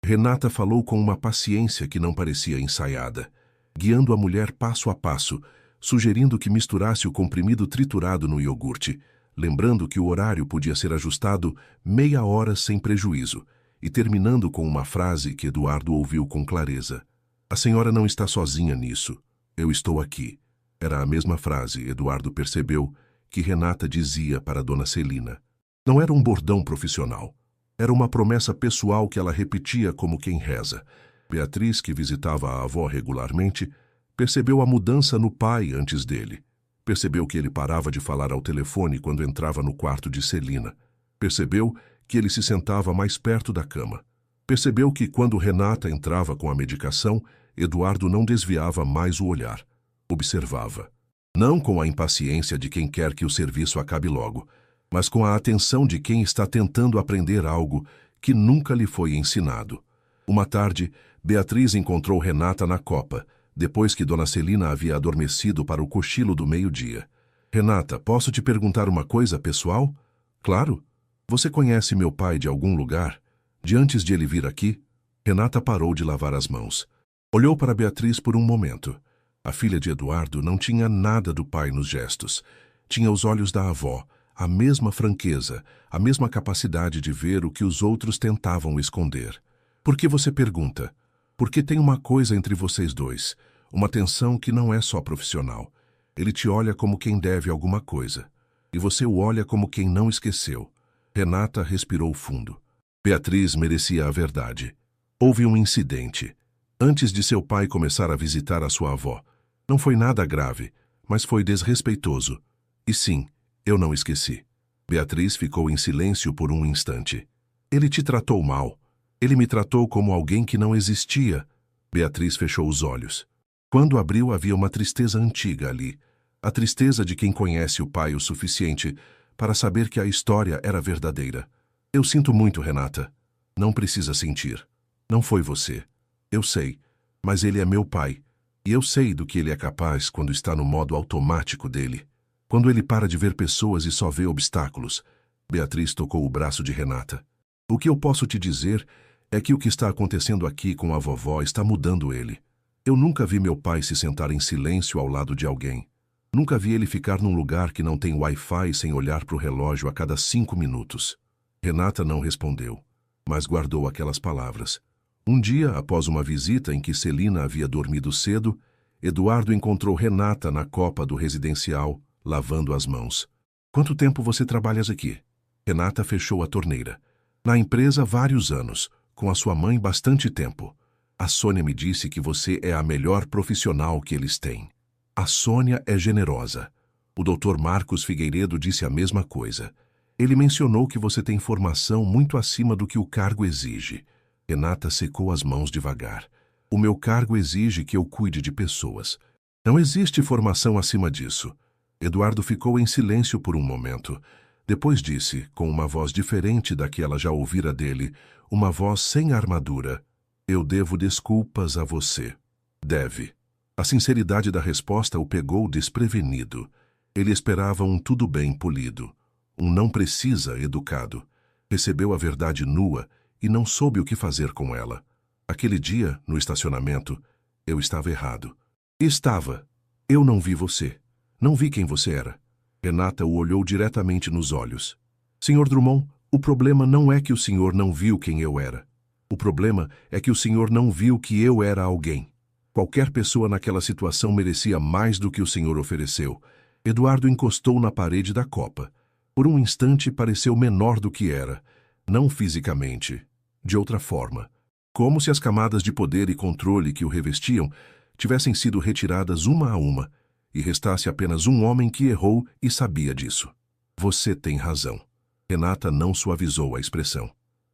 [SPEAKER 1] Renata falou com uma paciência que não parecia ensaiada, guiando a mulher passo a passo, sugerindo que misturasse o comprimido triturado no iogurte, lembrando que o horário podia ser ajustado meia hora sem prejuízo, e terminando com uma frase que Eduardo ouviu com clareza. A senhora não está sozinha nisso. Eu estou aqui. Era a mesma frase, Eduardo percebeu, que Renata dizia para Dona Celina. Não era um bordão profissional. Era uma promessa pessoal que ela repetia como quem reza. Beatriz, que visitava a avó regularmente, percebeu a mudança no pai antes dele. Percebeu que ele parava de falar ao telefone quando entrava no quarto de Celina. Percebeu que ele se sentava mais perto da cama. Percebeu que quando Renata entrava com a medicação, Eduardo não desviava mais o olhar. Observava. Não com a impaciência de quem quer que o serviço acabe logo, mas com a atenção de quem está tentando aprender algo que nunca lhe foi ensinado. Uma tarde, Beatriz encontrou Renata na copa, depois que Dona Celina havia adormecido para o cochilo do meio-dia. Renata, posso te perguntar uma coisa pessoal? Claro. Você conhece meu pai de algum lugar? De antes de ele vir aqui? Renata parou de lavar as mãos. Olhou para Beatriz por um momento. A filha de Eduardo não tinha nada do pai nos gestos. Tinha os olhos da avó, a mesma franqueza, a mesma capacidade de ver o que os outros tentavam esconder. Por que você pergunta? Porque tem uma coisa entre vocês dois, uma tensão que não é só profissional. Ele te olha como quem deve alguma coisa, e você o olha como quem não esqueceu. Renata respirou fundo. Beatriz merecia a verdade. Houve um incidente. Antes de seu pai começar a visitar a sua avó. Não foi nada grave, mas foi desrespeitoso. E sim, eu não esqueci. Beatriz ficou em silêncio por um instante. Ele te tratou mal. Ele me tratou como alguém que não existia. Beatriz fechou os olhos. Quando abriu, havia uma tristeza antiga ali. A tristeza de quem conhece o pai o suficiente para saber que a história era verdadeira. Eu sinto muito, Renata. Não precisa sentir. Não foi você. Eu sei, mas ele é meu pai. E eu sei do que ele é capaz quando está no modo automático dele. Quando ele para de ver pessoas e só vê obstáculos. Beatriz tocou o braço de Renata. O que eu posso te dizer é que o que está acontecendo aqui com a vovó está mudando ele. Eu nunca vi meu pai se sentar em silêncio ao lado de alguém. Nunca vi ele ficar num lugar que não tem Wi-Fi sem olhar para o relógio a cada 5 minutos. Renata não respondeu, mas guardou aquelas palavras. Um dia, após uma visita em que Celina havia dormido cedo, Eduardo encontrou Renata na copa do residencial, lavando as mãos. Quanto tempo você trabalhas aqui? Renata fechou a torneira. Na empresa, vários anos. Com a sua mãe, bastante tempo. A Sônia me disse que você é a melhor profissional que eles têm. A Sônia é generosa. O Dr. Marcos Figueiredo disse a mesma coisa. Ele mencionou que você tem formação muito acima do que o cargo exige. Renata secou as mãos devagar. O meu cargo exige que eu cuide de pessoas. Não existe formação acima disso. Eduardo ficou em silêncio por um momento. Depois disse, com uma voz diferente da que ela já ouvira dele, uma voz sem armadura: eu devo desculpas a você. Deve. A sinceridade da resposta o pegou desprevenido. Ele esperava um tudo bem polido. Um não precisa educado. Recebeu a verdade nua e não soube o que fazer com ela. Aquele dia, no estacionamento, eu estava errado. Estava. Eu não vi você. Não vi quem você era. Renata o olhou diretamente nos olhos. Senhor Drummond, o problema não é que o senhor não viu quem eu era. O problema é que o senhor não viu que eu era alguém. Qualquer pessoa naquela situação merecia mais do que o senhor ofereceu. Eduardo encostou na parede da copa. Por um instante pareceu menor do que era. Não fisicamente. De outra forma. Como se as camadas de poder e controle que o revestiam tivessem sido retiradas uma a uma, e restasse apenas um homem que errou e sabia disso. Você tem razão. Renata não suavizou a expressão,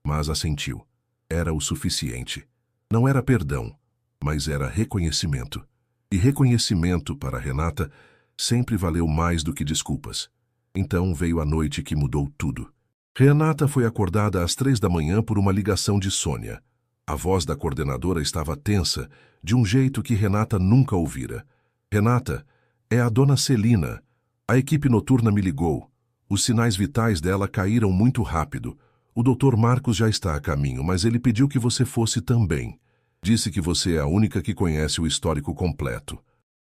[SPEAKER 1] mas assentiu. Era o suficiente. Não era perdão, mas era reconhecimento. E reconhecimento, para Renata, sempre valeu mais do que desculpas. Então veio a noite que mudou tudo. Renata foi acordada às 3 da manhã por uma ligação de Sônia. A voz da coordenadora estava tensa, de um jeito que Renata nunca ouvira. Renata, é a dona Celina. A equipe noturna me ligou. Os sinais vitais dela caíram muito rápido. O Dr. Marcos já está a caminho, mas ele pediu que você fosse também. Disse que você é a única que conhece o histórico completo.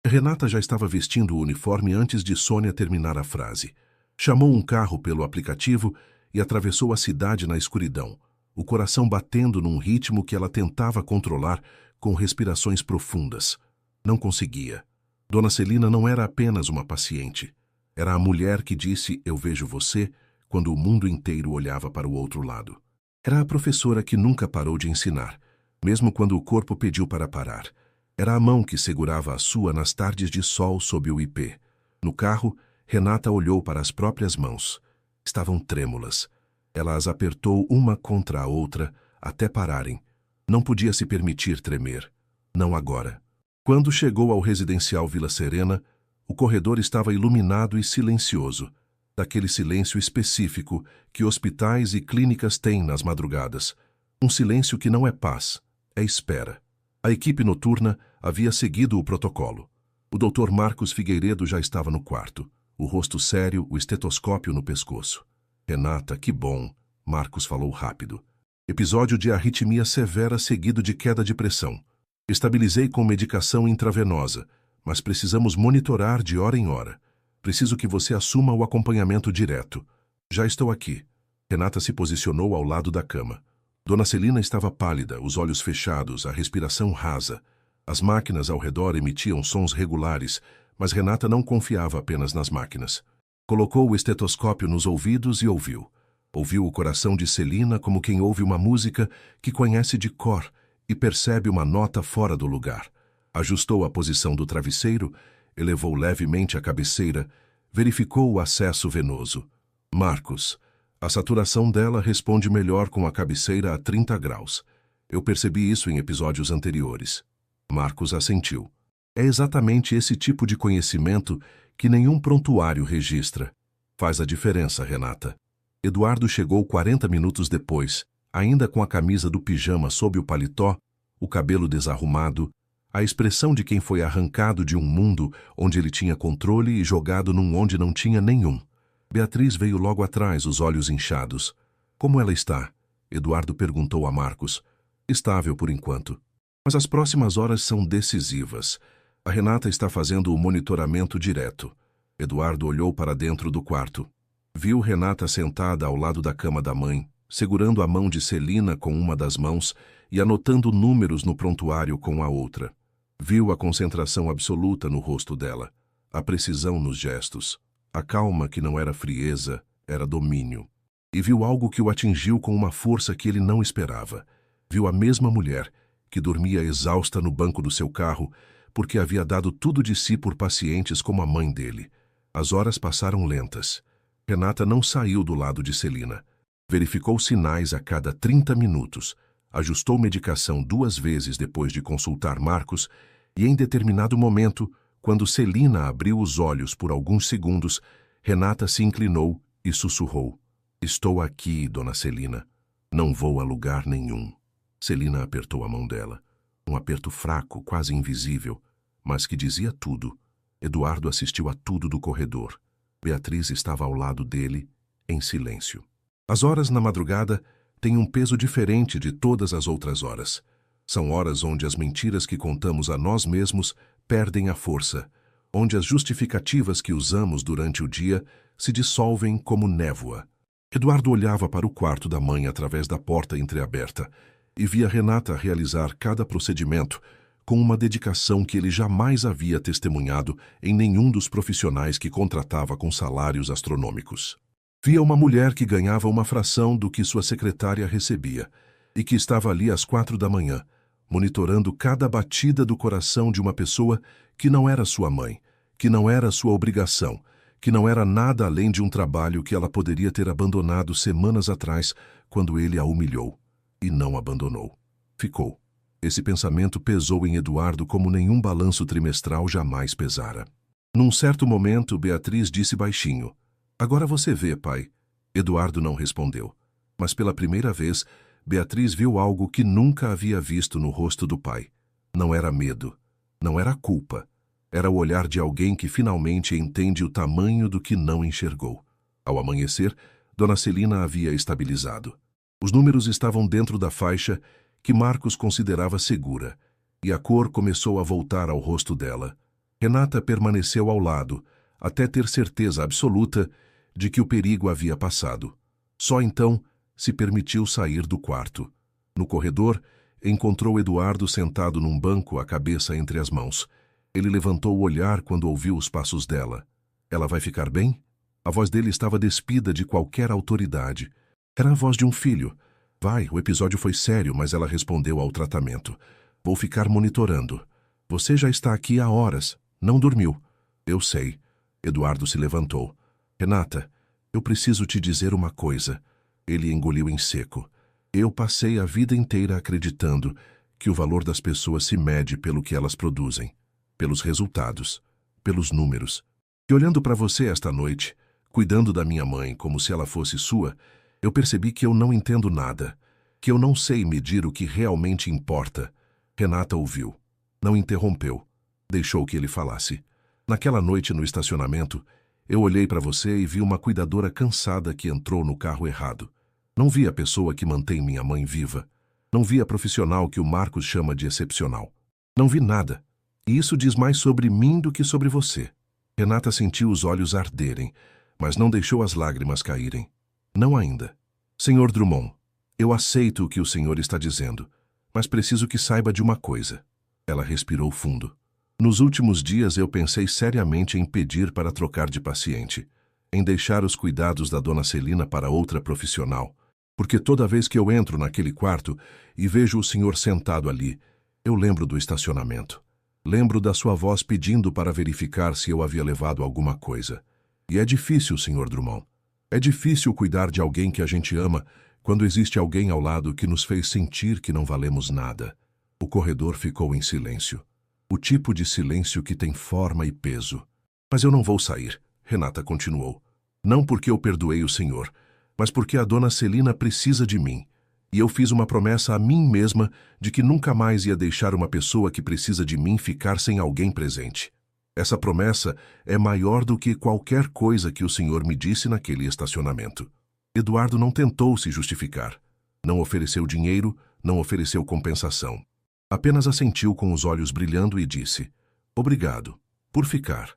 [SPEAKER 1] Renata já estava vestindo o uniforme antes de Sônia terminar a frase. Chamou um carro pelo aplicativo e atravessou a cidade na escuridão, o coração batendo num ritmo que ela tentava controlar com respirações profundas. Não conseguia. Dona Celina não era apenas uma paciente. Era a mulher que disse "eu vejo você" quando o mundo inteiro olhava para o outro lado. Era a professora que nunca parou de ensinar, mesmo quando o corpo pediu para parar. Era a mão que segurava a sua nas tardes de sol sob o ipê. No carro, Renata olhou para as próprias mãos. Estavam trêmulas. Ela as apertou uma contra a outra até pararem. Não podia se permitir tremer. Não agora. Quando chegou ao residencial Vila Serena, o corredor estava iluminado e silencioso, daquele silêncio específico que hospitais e clínicas têm nas madrugadas. Um silêncio que não é paz, é espera. A equipe noturna havia seguido o protocolo. O Dr. Marcos Figueiredo já estava no quarto, o rosto sério, o estetoscópio no pescoço. Renata, que bom, Marcos falou rápido. Episódio de arritmia severa seguido de queda de pressão. Estabilizei com medicação intravenosa, mas precisamos monitorar de hora em hora. Preciso que você assuma o acompanhamento direto. Já estou aqui. Renata se posicionou ao lado da cama. Dona Celina estava pálida, os olhos fechados, a respiração rasa. As máquinas ao redor emitiam sons regulares, mas Renata não confiava apenas nas máquinas. Colocou o estetoscópio nos ouvidos e ouviu. Ouviu o coração de Celina como quem ouve uma música que conhece de cor e percebe uma nota fora do lugar. Ajustou a posição do travesseiro, elevou levemente a cabeceira, verificou o acesso venoso. Marcos, a saturação dela responde melhor com a cabeceira a 30 graus. Eu percebi isso em episódios anteriores. Marcos assentiu. É exatamente esse tipo de conhecimento que nenhum prontuário registra. Faz a diferença, Renata. Eduardo chegou 40 minutos depois, ainda com a camisa do pijama sob o paletó, o cabelo desarrumado, a expressão de quem foi arrancado de um mundo onde ele tinha controle e jogado num onde não tinha nenhum. Beatriz veio logo atrás, os olhos inchados. Como ela está? Eduardo perguntou a Marcos. Estável por enquanto. Mas as próximas horas são decisivas. A Renata está fazendo o monitoramento direto. Eduardo olhou para dentro do quarto. Viu Renata sentada ao lado da cama da mãe, segurando a mão de Celina com uma das mãos e anotando números no prontuário com a outra. Viu a concentração absoluta no rosto dela, a precisão nos gestos, a calma que não era frieza, era domínio. E viu algo que o atingiu com uma força que ele não esperava. Viu a mesma mulher que dormia exausta no banco do seu carro porque havia dado tudo de si por pacientes como a mãe dele. As horas passaram lentas. Renata não saiu do lado de Celina. Verificou sinais a cada 30 minutos, ajustou medicação 2 vezes depois de consultar Marcos e, em determinado momento, quando Celina abriu os olhos por alguns segundos, Renata se inclinou e sussurrou. Estou aqui, dona Celina. Não vou a lugar nenhum. Celina apertou a mão dela. Um aperto fraco, quase invisível, mas que dizia tudo. Eduardo assistiu a tudo do corredor. Beatriz estava ao lado dele, em silêncio. As horas na madrugada têm um peso diferente de todas as outras horas. São horas onde as mentiras que contamos a nós mesmos perdem a força, onde as justificativas que usamos durante o dia se dissolvem como névoa. Eduardo olhava para o quarto da mãe através da porta entreaberta e via Renata realizar cada procedimento com uma dedicação que ele jamais havia testemunhado em nenhum dos profissionais que contratava com salários astronômicos. Via uma mulher que ganhava uma fração do que sua secretária recebia e que estava ali às 4 da manhã, monitorando cada batida do coração de uma pessoa que não era sua mãe, que não era sua obrigação, que não era nada além de um trabalho que ela poderia ter abandonado semanas atrás quando ele a humilhou. E não abandonou. Ficou. Esse pensamento pesou em Eduardo como nenhum balanço trimestral jamais pesara. Num certo momento, Beatriz disse baixinho, "Agora você vê, pai." Eduardo não respondeu. Mas pela primeira vez, Beatriz viu algo que nunca havia visto no rosto do pai. Não era medo. Não era culpa. Era o olhar de alguém que finalmente entende o tamanho do que não enxergou. Ao amanhecer, Dona Celina havia estabilizado. Os números estavam dentro da faixa que Marcos considerava segura, e a cor começou a voltar ao rosto dela. Renata permaneceu ao lado, até ter certeza absoluta de que o perigo havia passado. Só então se permitiu sair do quarto. No corredor, encontrou Eduardo sentado num banco, a cabeça entre as mãos. Ele levantou o olhar quando ouviu os passos dela. Ela vai ficar bem? A voz dele estava despida de qualquer autoridade. Era a voz de um filho. Vai, o episódio foi sério, mas ela respondeu ao tratamento. Vou ficar monitorando. Você já está aqui há horas. Não dormiu. Eu sei. Eduardo se levantou. Renata, eu preciso te dizer uma coisa. Ele engoliu em seco. Eu passei a vida inteira acreditando que o valor das pessoas se mede pelo que elas produzem, pelos resultados, pelos números. E olhando para você esta noite, cuidando da minha mãe como se ela fosse sua, eu percebi que eu não entendo nada, que eu não sei medir o que realmente importa. Renata ouviu. Não interrompeu. Deixou que ele falasse. Naquela noite no estacionamento, eu olhei para você e vi uma cuidadora cansada que entrou no carro errado. Não vi a pessoa que mantém minha mãe viva. Não vi a profissional que o Marcos chama de excepcional. Não vi nada. E isso diz mais sobre mim do que sobre você. Renata sentiu os olhos arderem, mas não deixou as lágrimas caírem. Não ainda. Senhor Drummond, eu aceito o que o senhor está dizendo, mas preciso que saiba de uma coisa. Ela respirou fundo. Nos últimos dias eu pensei seriamente em pedir para trocar de paciente, em deixar os cuidados da dona Celina para outra profissional, porque toda vez que eu entro naquele quarto e vejo o senhor sentado ali, eu lembro do estacionamento. Lembro da sua voz pedindo para verificar se eu havia levado alguma coisa. E é difícil, Sr. Drummond. É difícil cuidar de alguém que a gente ama quando existe alguém ao lado que nos fez sentir que não valemos nada. O corredor ficou em silêncio. O tipo de silêncio que tem forma e peso. Mas eu não vou sair, Renata continuou. Não porque eu perdoei o senhor, mas porque a dona Celina precisa de mim. E eu fiz uma promessa a mim mesma de que nunca mais ia deixar uma pessoa que precisa de mim ficar sem alguém presente. Essa promessa é maior do que qualquer coisa que o senhor me disse naquele estacionamento. Eduardo não tentou se justificar. Não ofereceu dinheiro, não ofereceu compensação. Apenas assentiu com os olhos brilhando e disse, obrigado, por ficar.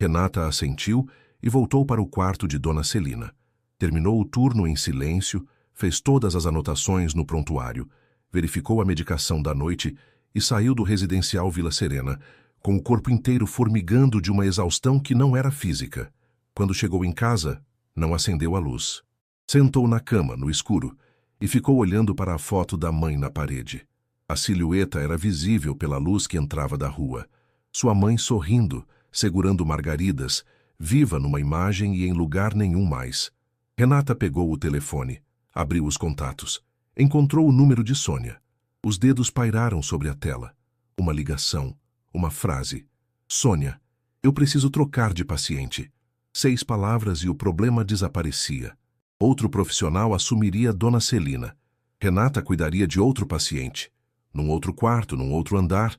[SPEAKER 1] Renata assentiu e voltou para o quarto de dona Celina. Terminou o turno em silêncio, fez todas as anotações no prontuário, verificou a medicação da noite e saiu do residencial Vila Serena, com o corpo inteiro formigando de uma exaustão que não era física. Quando chegou em casa, não acendeu a luz. Sentou na cama, no escuro, e ficou olhando para a foto da mãe na parede. A silhueta era visível pela luz que entrava da rua. Sua mãe sorrindo, segurando margaridas, viva numa imagem e em lugar nenhum mais. Renata pegou o telefone, abriu os contatos. Encontrou o número de Sônia. Os dedos pairaram sobre a tela. Uma ligação, uma frase. Sônia, eu preciso trocar de paciente. 6 palavras e o problema desaparecia. Outro profissional assumiria dona Celina. Renata cuidaria de outro paciente. Num outro quarto, num outro andar,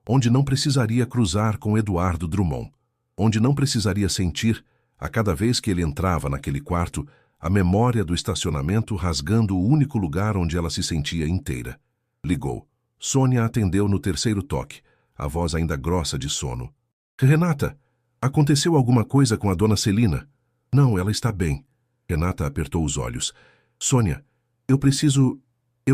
[SPEAKER 1] onde não precisaria cruzar com Eduardo Drummond. Onde não precisaria sentir, a cada vez que ele entrava naquele quarto, a memória do estacionamento rasgando o único lugar onde ela se sentia inteira. Ligou. Sônia atendeu no terceiro toque, a voz ainda grossa de sono. Renata, aconteceu alguma coisa com a dona Celina? Não, ela está bem. Renata apertou os olhos. Sônia, eu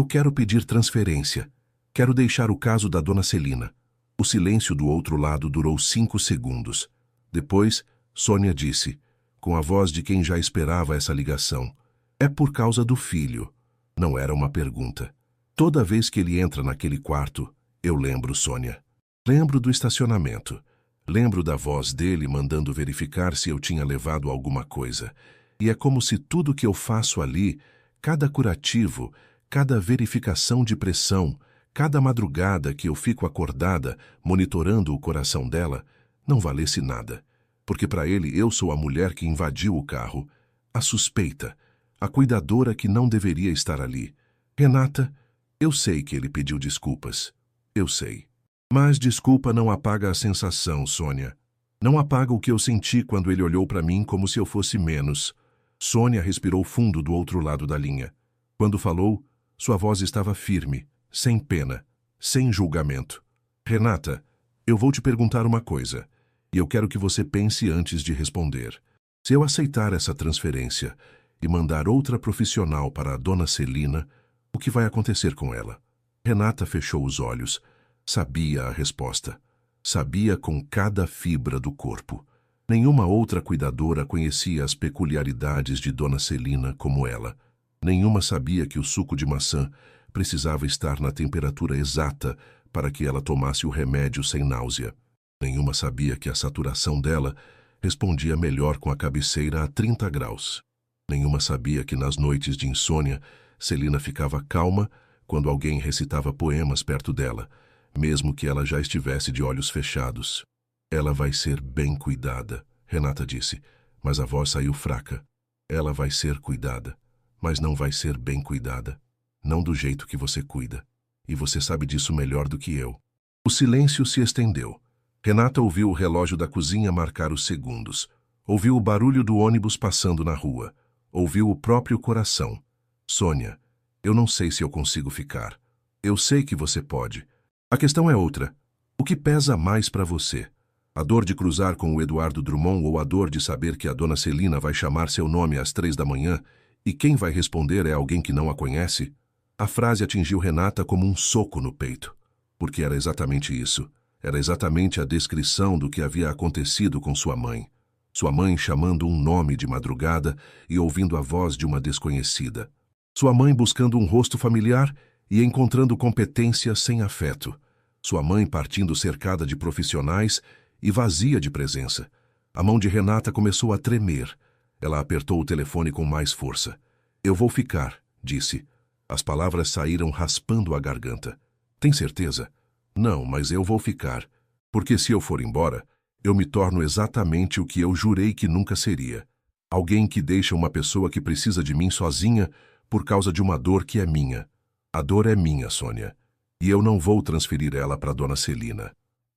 [SPEAKER 1] quero pedir transferência. Quero deixar o caso da dona Celina. O silêncio do outro lado durou 5 segundos. Depois, Sônia disse, com a voz de quem já esperava essa ligação. É por causa do filho. Não era uma pergunta. Toda vez que ele entra naquele quarto, eu lembro, Sônia. Lembro do estacionamento. Lembro da voz dele mandando verificar se eu tinha levado alguma coisa. E é como se tudo que eu faço ali, cada curativo, cada verificação de pressão, cada madrugada que eu fico acordada, monitorando o coração dela, não valesse nada. Porque para ele eu sou a mulher que invadiu o carro, a suspeita, a cuidadora que não deveria estar ali. Renata, eu sei que ele pediu desculpas. Eu sei. Mas desculpa não apaga a sensação, Sônia. Não apaga o que eu senti quando ele olhou para mim como se eu fosse menos. Sônia respirou fundo do outro lado da linha. Quando falou, sua voz estava firme, sem pena, sem julgamento. Renata, eu vou te perguntar uma coisa. E eu quero que você pense antes de responder. Se eu aceitar essa transferência e mandar outra profissional para a dona Celina, o que vai acontecer com ela? Renata fechou os olhos. Sabia a resposta. Sabia com cada fibra do corpo. Nenhuma outra cuidadora conhecia as peculiaridades de Dona Celina como ela. Nenhuma sabia que o suco de maçã precisava estar na temperatura exata para que ela tomasse o remédio sem náusea. Nenhuma sabia que a saturação dela respondia melhor com a cabeceira a 30 graus. Nenhuma sabia que nas noites de insônia, Celina ficava calma quando alguém recitava poemas perto dela, mesmo que ela já estivesse de olhos fechados. Ela vai ser bem cuidada, Renata disse, mas a voz saiu fraca. Ela vai ser cuidada, mas não vai ser bem cuidada. Não do jeito que você cuida. E você sabe disso melhor do que eu. O silêncio se estendeu. Renata ouviu o relógio da cozinha marcar os segundos. Ouviu o barulho do ônibus passando na rua. Ouviu o próprio coração. Sônia, eu não sei se eu consigo ficar. Eu sei que você pode. A questão é outra. O que pesa mais para você? A dor de cruzar com o Eduardo Drummond ou a dor de saber que a Dona Celina vai chamar seu nome às 3 da manhã e quem vai responder é alguém que não a conhece? A frase atingiu Renata como um soco no peito, porque era exatamente isso. Era exatamente a descrição do que havia acontecido com sua mãe. Sua mãe chamando um nome de madrugada e ouvindo a voz de uma desconhecida. Sua mãe buscando um rosto familiar e encontrando competência sem afeto. Sua mãe partindo cercada de profissionais e vazia de presença. A mão de Renata começou a tremer. Ela apertou o telefone com mais força. Eu vou ficar, disse. As palavras saíram raspando a garganta. Tem certeza? Não, mas eu vou ficar. Porque se eu for embora, eu me torno exatamente o que eu jurei que nunca seria. Alguém que deixa uma pessoa que precisa de mim sozinha por causa de uma dor que é minha. A dor é minha, Sônia. E eu não vou transferir ela para Dona Celina.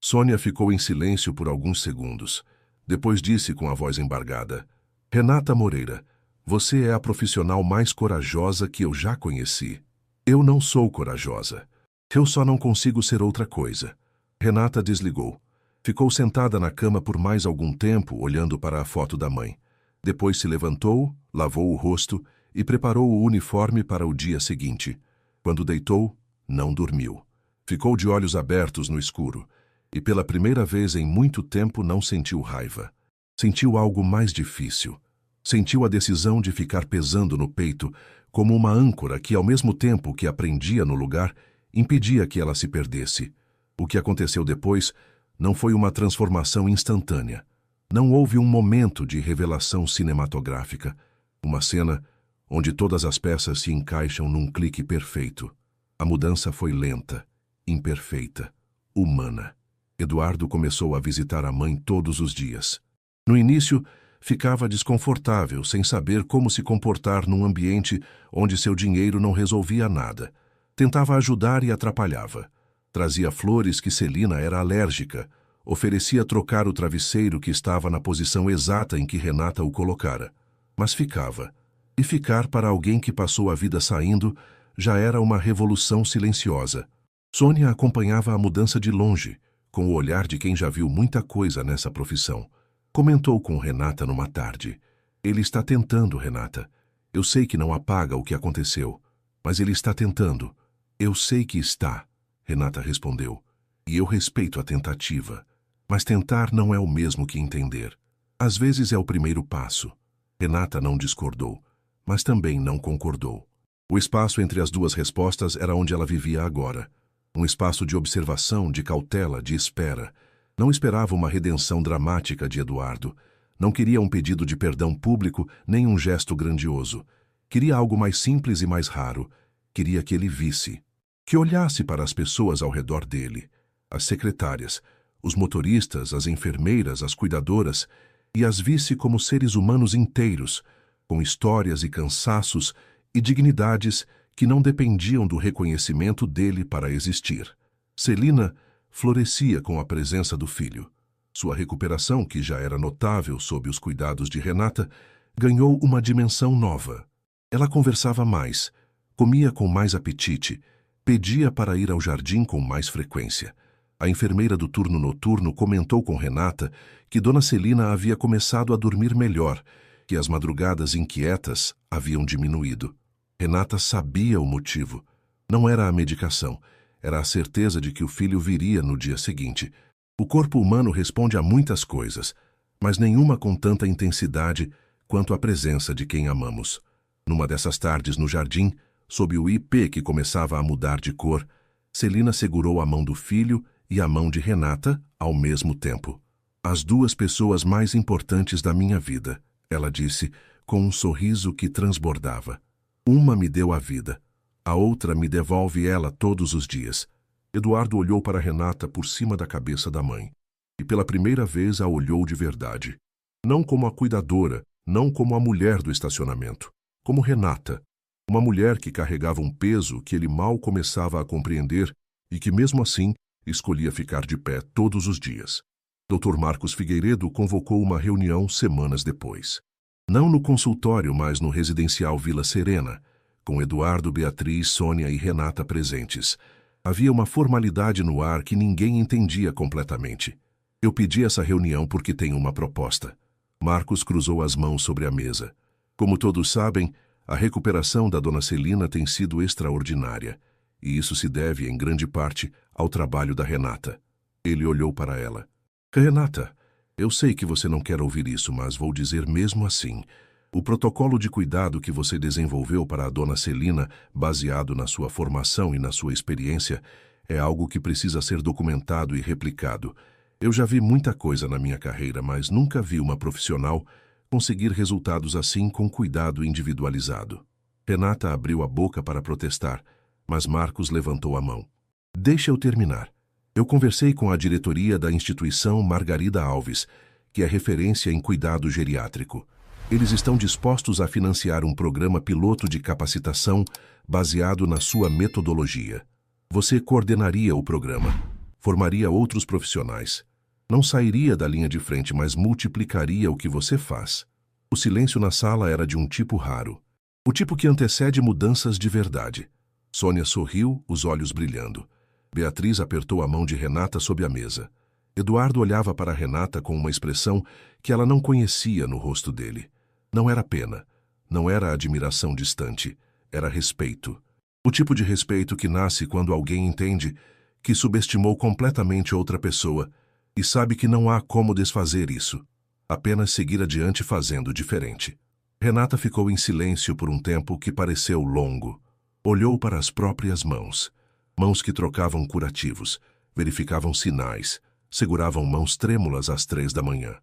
[SPEAKER 1] Sônia ficou em silêncio por alguns segundos. Depois disse com a voz embargada. Renata Moreira, você é a profissional mais corajosa que eu já conheci. Eu não sou corajosa. Eu só não consigo ser outra coisa. Renata desligou. Ficou sentada na cama por mais algum tempo, olhando para a foto da mãe. Depois se levantou, lavou o rosto e preparou o uniforme para o dia seguinte. Quando deitou, não dormiu. Ficou de olhos abertos no escuro e pela primeira vez em muito tempo não sentiu raiva. Sentiu algo mais difícil. Sentiu a decisão de ficar pesando no peito como uma âncora que, ao mesmo tempo que a prendia no lugar, impedia que ela se perdesse. O que aconteceu depois não foi uma transformação instantânea. Não houve um momento de revelação cinematográfica. Uma cena onde todas as peças se encaixam num clique perfeito. A mudança foi lenta, imperfeita, humana. Eduardo começou a visitar a mãe todos os dias. No início, ficava desconfortável, sem saber como se comportar num ambiente onde seu dinheiro não resolvia nada. Tentava ajudar e atrapalhava. Trazia flores que Celina era alérgica. Oferecia trocar o travesseiro que estava na posição exata em que Renata o colocara. Mas ficava. E ficar para alguém que passou a vida saindo já era uma revolução silenciosa. Sônia acompanhava a mudança de longe, com o olhar de quem já viu muita coisa nessa profissão. Comentou com Renata numa tarde. Ele está tentando, Renata. Eu sei que não apaga o que aconteceu, mas ele está tentando. Eu sei que está, Renata respondeu. E eu respeito a tentativa. Mas tentar não é o mesmo que entender. Às vezes é o primeiro passo. Renata não discordou, mas também não concordou. O espaço entre as duas respostas era onde ela vivia agora. Um espaço de observação, de cautela, de espera. Não esperava uma redenção dramática de Eduardo. Não queria um pedido de perdão público, nem um gesto grandioso. Queria algo mais simples e mais raro. Queria que ele visse. Que olhasse para as pessoas ao redor dele. As secretárias, os motoristas, as enfermeiras, as cuidadoras, e as visse como seres humanos inteiros, com histórias e cansaços e dignidades que não dependiam do reconhecimento dele para existir. Celina florescia com a presença do filho. Sua recuperação, que já era notável sob os cuidados de Renata, ganhou uma dimensão nova. Ela conversava mais, comia com mais apetite, pedia para ir ao jardim com mais frequência. A enfermeira do turno noturno comentou com Renata que Dona Celina havia começado a dormir melhor, que as madrugadas inquietas haviam diminuído. Renata sabia o motivo. Não era a medicação, era a certeza de que o filho viria no dia seguinte. O corpo humano responde a muitas coisas, mas nenhuma com tanta intensidade quanto a presença de quem amamos. Numa dessas tardes no jardim, sob o ipê que começava a mudar de cor, Celina segurou a mão do filho e a mão de Renata ao mesmo tempo. As duas pessoas mais importantes da minha vida, ela disse, com um sorriso que transbordava. Uma me deu a vida, a outra me devolve ela todos os dias. Eduardo olhou para Renata por cima da cabeça da mãe, e pela primeira vez a olhou de verdade. Não como a cuidadora, não como a mulher do estacionamento, como Renata, uma mulher que carregava um peso que ele mal começava a compreender e que, mesmo assim, escolhia ficar de pé todos os dias. Dr. Marcos Figueiredo convocou uma reunião semanas depois. Não no consultório, mas no residencial Vila Serena, com Eduardo, Beatriz, Sônia e Renata presentes. Havia uma formalidade no ar que ninguém entendia completamente. Eu pedi essa reunião porque tenho uma proposta. Marcos cruzou as mãos sobre a mesa. Como todos sabem, a recuperação da dona Celina tem sido extraordinária, e isso se deve, em grande parte, ao trabalho da Renata. Ele olhou para ela. Renata, eu sei que você não quer ouvir isso, mas vou dizer mesmo assim. O protocolo de cuidado que você desenvolveu para a dona Celina, baseado na sua formação e na sua experiência, é algo que precisa ser documentado e replicado. Eu já vi muita coisa na minha carreira, mas nunca vi uma profissional conseguir resultados assim com cuidado individualizado. Renata abriu a boca para protestar, mas Marcos levantou a mão. Deixa eu terminar. Eu conversei com a diretoria da instituição Margarida Alves, que é referência em cuidado geriátrico. Eles estão dispostos a financiar um programa piloto de capacitação baseado na sua metodologia. Você coordenaria o programa, formaria outros profissionais. Não sairia da linha de frente, mas multiplicaria o que você faz. O silêncio na sala era de um tipo raro. O tipo que antecede mudanças de verdade. Sônia sorriu, os olhos brilhando. Beatriz apertou a mão de Renata sob a mesa. Eduardo olhava para Renata com uma expressão que ela não conhecia no rosto dele. Não era pena, não era admiração distante, era respeito. O tipo de respeito que nasce quando alguém entende que subestimou completamente outra pessoa e sabe que não há como desfazer isso, apenas seguir adiante fazendo diferente. Renata ficou em silêncio por um tempo que pareceu longo. Olhou para as próprias mãos. Mãos que trocavam curativos, verificavam sinais, seguravam mãos trêmulas às 3 da manhã.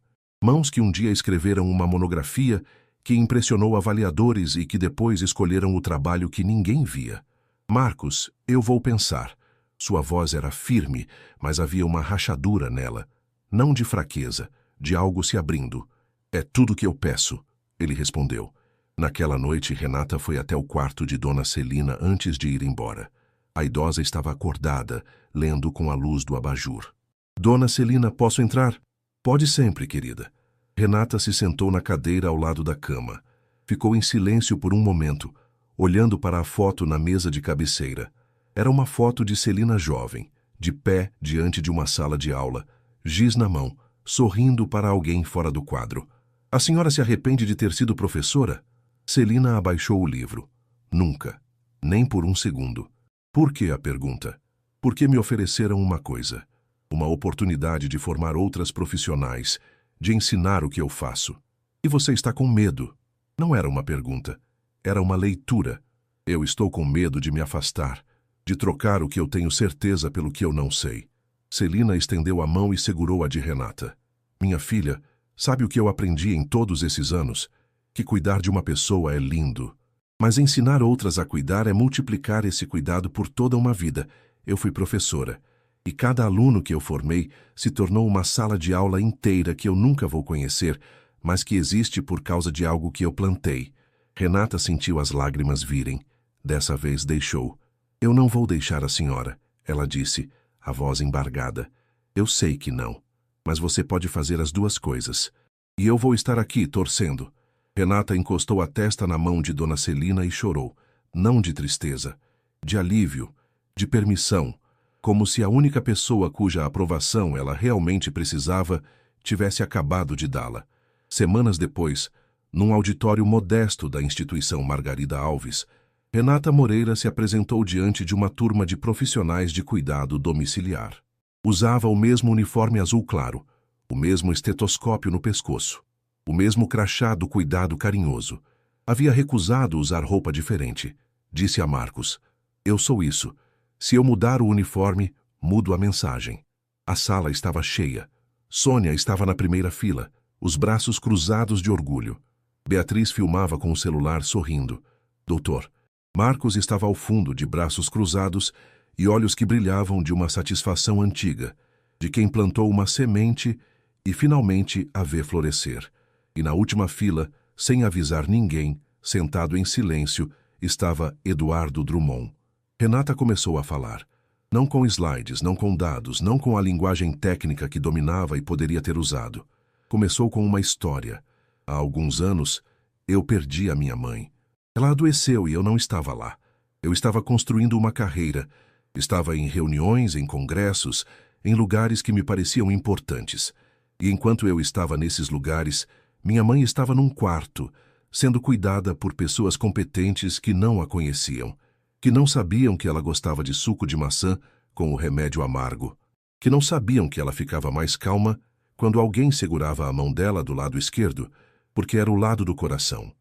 [SPEAKER 1] Mãos que um dia escreveram uma monografia que impressionou avaliadores e que depois escolheram o trabalho que ninguém via. Marcos, eu vou pensar. Sua voz era firme, mas havia uma rachadura nela. Não de fraqueza, de algo se abrindo. É tudo que eu peço, ele respondeu. Naquela noite, Renata foi até o quarto de dona Celina antes de ir embora. A idosa estava acordada, lendo com a luz do abajur. Dona Celina, posso entrar? Pode sempre, querida. Renata se sentou na cadeira ao lado da cama. Ficou em silêncio por um momento, olhando para a foto na mesa de cabeceira. Era uma foto de Celina jovem, de pé diante de uma sala de aula, giz na mão, sorrindo para alguém fora do quadro. A senhora se arrepende de ter sido professora? Celina abaixou o livro. Nunca. Nem por um segundo. Por que a pergunta? Porque me ofereceram uma coisa. Uma oportunidade de formar outras profissionais, de ensinar o que eu faço. E você está com medo. Não era uma pergunta. Era uma leitura. Eu estou com medo de me afastar, de trocar o que eu tenho certeza pelo que eu não sei. Celina estendeu a mão e segurou a de Renata. Minha filha, sabe o que eu aprendi em todos esses anos? Que cuidar de uma pessoa é lindo. Mas ensinar outras a cuidar é multiplicar esse cuidado por toda uma vida. Eu fui professora. E cada aluno que eu formei se tornou uma sala de aula inteira que eu nunca vou conhecer, mas que existe por causa de algo que eu plantei. Renata sentiu as lágrimas virem. Dessa vez deixou. Eu não vou deixar a senhora, ela disse, a voz embargada. Eu sei que não. Mas você pode fazer as duas coisas. E eu vou estar aqui, torcendo. Renata encostou a testa na mão de dona Celina e chorou. Não de tristeza, de alívio, de permissão. Como se a única pessoa cuja aprovação ela realmente precisava tivesse acabado de dá-la. Semanas depois, num auditório modesto da instituição Margarida Alves, Renata Moreira se apresentou diante de uma turma de profissionais de cuidado domiciliar. Usava o mesmo uniforme azul claro, o mesmo estetoscópio no pescoço, o mesmo crachá do cuidado carinhoso. Havia recusado usar roupa diferente. Disse a Marcos: "Eu sou isso. Se eu mudar o uniforme, mudo a mensagem." A sala estava cheia. Sônia estava na primeira fila, os braços cruzados de orgulho. Beatriz filmava com o celular, sorrindo. "Doutor." Marcos estava ao fundo, de braços cruzados e olhos que brilhavam de uma satisfação antiga, de quem plantou uma semente e finalmente a vê florescer. E na última fila, sem avisar ninguém, sentado em silêncio, estava Eduardo Drummond. Renata começou a falar. Não com slides, não com dados, não com a linguagem técnica que dominava e poderia ter usado. Começou com uma história. Há alguns anos, eu perdi a minha mãe. Ela adoeceu e eu não estava lá. Eu estava construindo uma carreira. Estava em reuniões, em congressos, em lugares que me pareciam importantes. E enquanto eu estava nesses lugares, minha mãe estava num quarto, sendo cuidada por pessoas competentes que não a conheciam, que não sabiam que ela gostava de suco de maçã com o remédio amargo, que não sabiam que ela ficava mais calma quando alguém segurava a mão dela do lado esquerdo, porque era o lado do coração.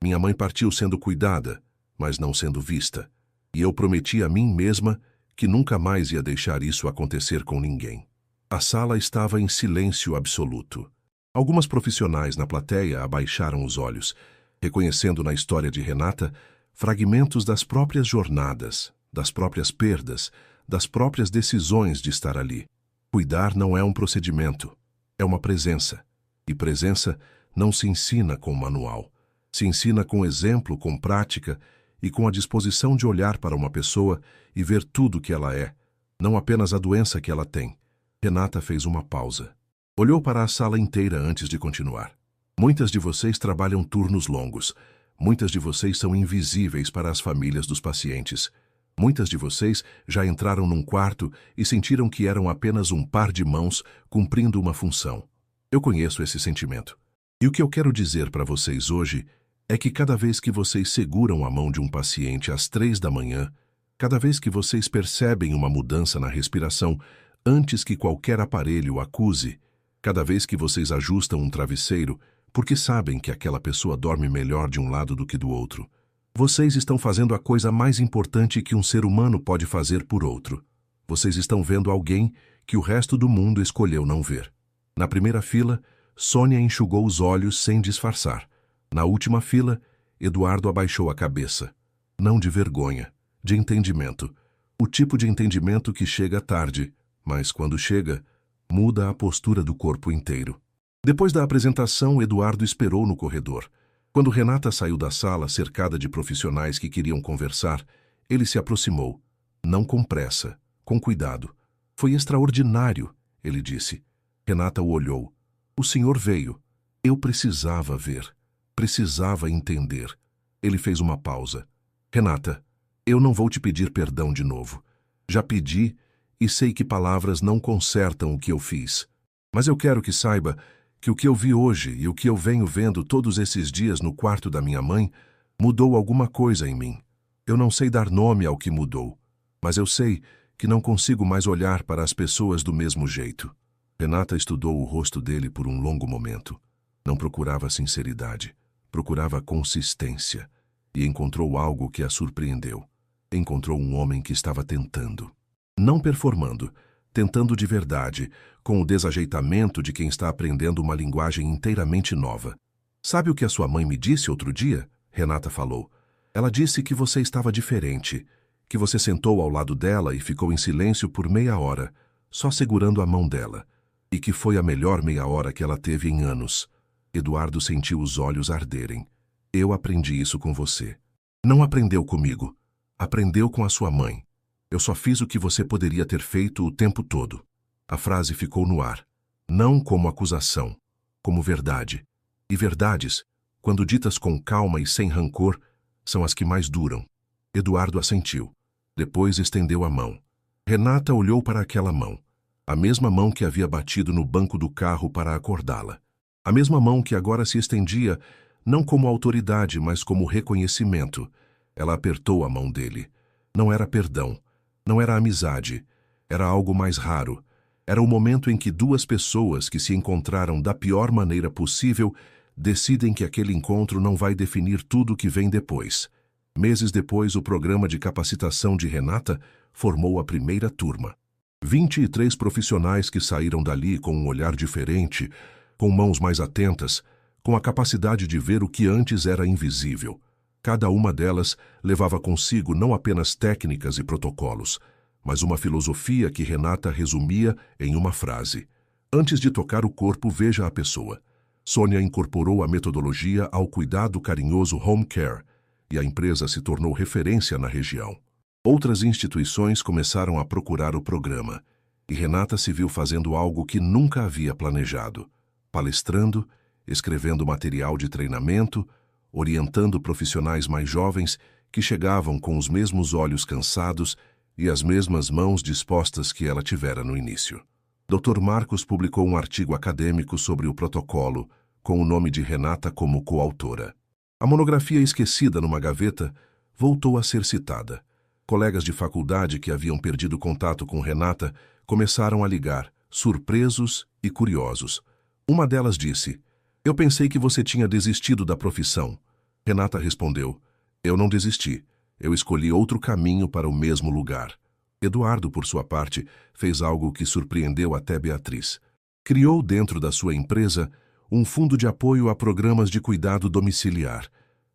[SPEAKER 1] Minha mãe partiu sendo cuidada, mas não sendo vista, e eu prometi a mim mesma que nunca mais ia deixar isso acontecer com ninguém. A sala estava em silêncio absoluto. Algumas profissionais na plateia abaixaram os olhos, reconhecendo na história de Renata fragmentos das próprias jornadas, das próprias perdas, das próprias decisões de estar ali. Cuidar não é um procedimento, é uma presença. E presença não se ensina com manual. Se ensina com exemplo, com prática e com a disposição de olhar para uma pessoa e ver tudo que ela é, não apenas a doença que ela tem. Renata fez uma pausa. Olhou para a sala inteira antes de continuar. Muitas de vocês trabalham turnos longos. Muitas de vocês são invisíveis para as famílias dos pacientes. Muitas de vocês já entraram num quarto e sentiram que eram apenas um par de mãos cumprindo uma função. Eu conheço esse sentimento. E o que eu quero dizer para vocês hoje é que cada vez que vocês seguram a mão de um paciente às 3 da manhã, cada vez que vocês percebem uma mudança na respiração antes que qualquer aparelho acuse, cada vez que vocês ajustam um travesseiro porque sabem que aquela pessoa dorme melhor de um lado do que do outro, vocês estão fazendo a coisa mais importante que um ser humano pode fazer por outro. Vocês estão vendo alguém que o resto do mundo escolheu não ver. Na primeira fila, Sônia enxugou os olhos sem disfarçar. Na última fila, Eduardo abaixou a cabeça. Não de vergonha, de entendimento. O tipo de entendimento que chega tarde, mas quando chega, muda a postura do corpo inteiro. Depois da apresentação, Eduardo esperou no corredor. Quando Renata saiu da sala, cercada de profissionais que queriam conversar, ele se aproximou. Não com pressa, com cuidado. "Foi extraordinário", ele disse. Renata o olhou. "O senhor veio. Eu precisava ver. Precisava entender." Ele fez uma pausa. "Renata, eu não vou te pedir perdão de novo. Já pedi e sei que palavras não consertam o que eu fiz. Mas eu quero que saiba que o que eu vi hoje e o que eu venho vendo todos esses dias no quarto da minha mãe mudou alguma coisa em mim. Eu não sei dar nome ao que mudou, mas eu sei que não consigo mais olhar para as pessoas do mesmo jeito." Renata estudou o rosto dele por um longo momento. Não procurava sinceridade, procurava consistência, e encontrou algo que a surpreendeu. Encontrou um homem que estava tentando. Não performando, tentando de verdade, com o desajeitamento de quem está aprendendo uma linguagem inteiramente nova. "Sabe o que a sua mãe me disse outro dia?" Renata falou. "Ela disse que você estava diferente, que você sentou ao lado dela e ficou em silêncio por meia hora, só segurando a mão dela, e que foi a melhor meia hora que ela teve em anos." Eduardo sentiu os olhos arderem. "Eu aprendi isso com você." "Não aprendeu comigo. Aprendeu com a sua mãe. Eu só fiz o que você poderia ter feito o tempo todo." A frase ficou no ar, não como acusação, como verdade. E verdades, quando ditas com calma e sem rancor, são as que mais duram. Eduardo assentiu. Depois estendeu a mão. Renata olhou para aquela mão, a mesma mão que havia batido no banco do carro para acordá-la. A mesma mão que agora se estendia, não como autoridade, mas como reconhecimento. Ela apertou a mão dele. Não era perdão. Não era amizade, era algo mais raro. Era o momento em que duas pessoas que se encontraram da pior maneira possível decidem que aquele encontro não vai definir tudo o que vem depois. Meses depois, o programa de capacitação de Renata formou a primeira turma. 23 profissionais que saíram dali com um olhar diferente, com mãos mais atentas, com a capacidade de ver o que antes era invisível. Cada uma delas levava consigo não apenas técnicas e protocolos, mas uma filosofia que Renata resumia em uma frase: antes de tocar o corpo, veja a pessoa. Sônia incorporou a metodologia ao cuidado carinhoso home care, e a empresa se tornou referência na região. Outras instituições começaram a procurar o programa, e Renata se viu fazendo algo que nunca havia planejado: palestrando, escrevendo material de treinamento, orientando profissionais mais jovens que chegavam com os mesmos olhos cansados e as mesmas mãos dispostas que ela tivera no início. Dr. Marcos publicou um artigo acadêmico sobre o protocolo, com o nome de Renata como coautora. A monografia esquecida numa gaveta voltou a ser citada. Colegas de faculdade que haviam perdido contato com Renata começaram a ligar, surpresos e curiosos. Uma delas disse: "Eu pensei que você tinha desistido da profissão." Renata respondeu: "Eu não desisti. Eu escolhi outro caminho para o mesmo lugar." Eduardo, por sua parte, fez algo que surpreendeu até Beatriz. Criou dentro da sua empresa um fundo de apoio a programas de cuidado domiciliar.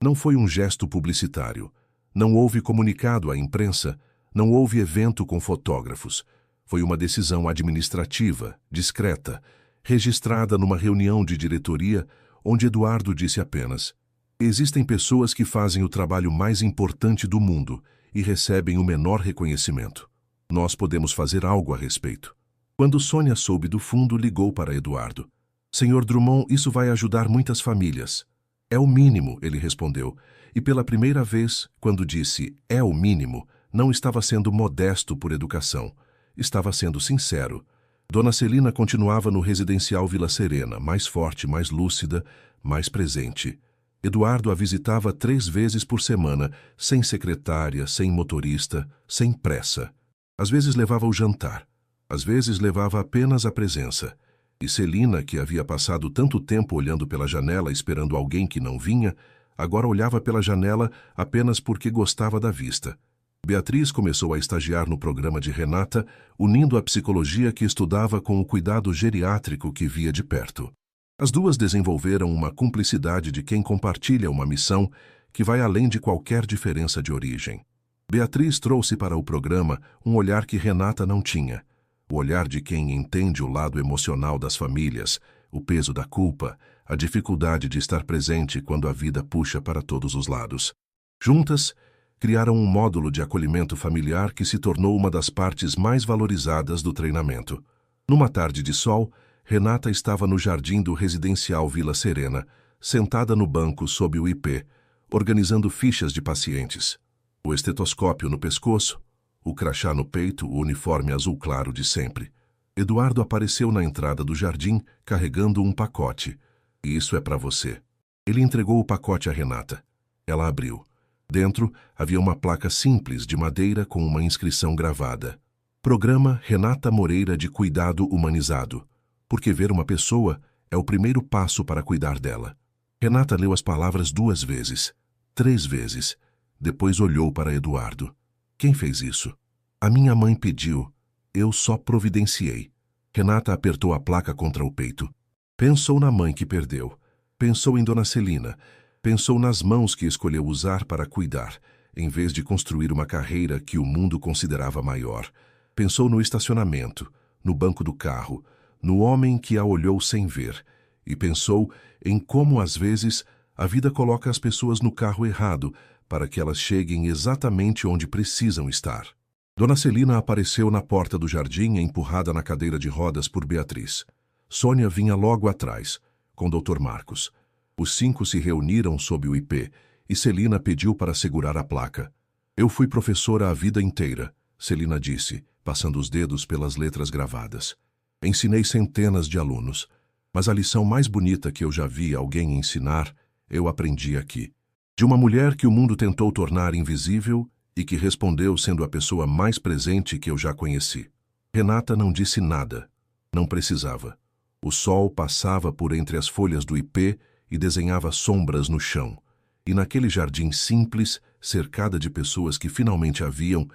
[SPEAKER 1] Não foi um gesto publicitário. Não houve comunicado à imprensa, não houve evento com fotógrafos. Foi uma decisão administrativa, discreta, registrada numa reunião de diretoria, onde Eduardo disse apenas: "Existem pessoas que fazem o trabalho mais importante do mundo e recebem o menor reconhecimento. Nós podemos fazer algo a respeito." Quando Sônia soube do fundo, ligou para Eduardo. "Senhor Drummond, isso vai ajudar muitas famílias." "É o mínimo", ele respondeu, e pela primeira vez, quando disse "é o mínimo", não estava sendo modesto por educação, estava sendo sincero. Dona Celina continuava no residencial Vila Serena, mais forte, mais lúcida, mais presente. Eduardo a visitava 3 vezes por semana, sem secretária, sem motorista, sem pressa. Às vezes levava o jantar, às vezes levava apenas a presença. E Celina, que havia passado tanto tempo olhando pela janela esperando alguém que não vinha, agora olhava pela janela apenas porque gostava da vista. Beatriz começou a estagiar no programa de Renata, unindo a psicologia que estudava com o cuidado geriátrico que via de perto. As duas desenvolveram uma cumplicidade de quem compartilha uma missão que vai além de qualquer diferença de origem. Beatriz trouxe para o programa um olhar que Renata não tinha, o olhar de quem entende o lado emocional das famílias, o peso da culpa, a dificuldade de estar presente quando a vida puxa para todos os lados. Juntas, criaram um módulo de acolhimento familiar que se tornou uma das partes mais valorizadas do treinamento. Numa tarde de sol, Renata estava no jardim do residencial Vila Serena, sentada no banco sob o IP, organizando fichas de pacientes. O estetoscópio no pescoço, o crachá no peito, o uniforme azul claro de sempre. Eduardo apareceu na entrada do jardim, carregando um pacote. "Isso é para você." Ele entregou o pacote a Renata. Ela abriu. Dentro havia uma placa simples de madeira com uma inscrição gravada: Programa Renata Moreira de Cuidado Humanizado. Porque ver uma pessoa é o primeiro passo para cuidar dela. Renata leu as palavras 2 vezes, 3 vezes. Depois olhou para Eduardo. "Quem fez isso?" "A minha mãe pediu. Eu só providenciei." Renata apertou a placa contra o peito. Pensou na mãe que perdeu. Pensou em Dona Celina. Pensou nas mãos que escolheu usar para cuidar, em vez de construir uma carreira que o mundo considerava maior. Pensou no estacionamento, no banco do carro, no homem que a olhou sem ver, e pensou em como, às vezes, a vida coloca as pessoas no carro errado para que elas cheguem exatamente onde precisam estar. Dona Celina apareceu na porta do jardim, empurrada na cadeira de rodas por Beatriz. Sônia vinha logo atrás, com Dr. Marcos. Os 5 se reuniram sob o IP, e Celina pediu para segurar a placa. "Eu fui professora a vida inteira", Celina disse, passando os dedos pelas letras gravadas. "Ensinei centenas de alunos, mas a lição mais bonita que eu já vi alguém ensinar, eu aprendi aqui. De uma mulher que o mundo tentou tornar invisível e que respondeu sendo a pessoa mais presente que eu já conheci." Renata não disse nada, Não precisava. O sol passava por entre as folhas do ipê e desenhava sombras no chão. E naquele jardim simples, cercada de pessoas que finalmente a viam,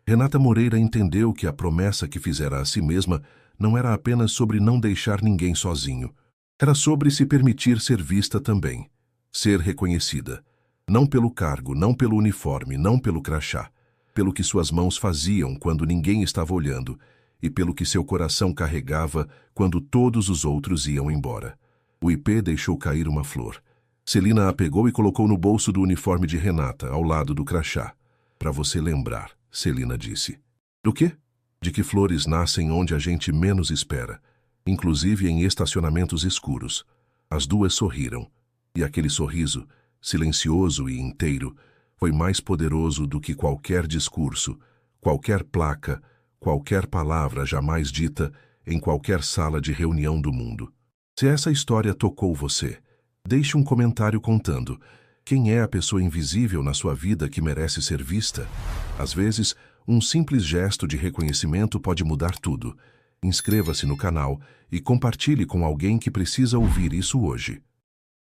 [SPEAKER 1] Renata Moreira entendeu que a promessa que fizera a si mesma não era apenas sobre não deixar ninguém sozinho. Era sobre se permitir ser vista também, ser reconhecida. Não pelo cargo, não pelo uniforme, não pelo crachá, pelo que suas mãos faziam quando ninguém estava olhando e pelo que seu coração carregava quando todos os outros iam embora. O ipê deixou cair uma flor. Celina a pegou e colocou no bolso do uniforme de Renata, ao lado do crachá. Para você lembrar, Celina disse. Do quê? De que flores nascem onde a gente menos espera, inclusive em estacionamentos escuros. As duas sorriram, e aquele sorriso, silencioso e inteiro, foi mais poderoso do que qualquer discurso, qualquer placa, qualquer palavra jamais dita em qualquer sala de reunião do mundo. Se essa história tocou você, deixe um comentário contando quem é a pessoa invisível na sua vida que merece ser vista. Às vezes, um simples gesto de reconhecimento pode mudar tudo. Inscreva-se no canal e compartilhe com alguém que precisa ouvir isso hoje.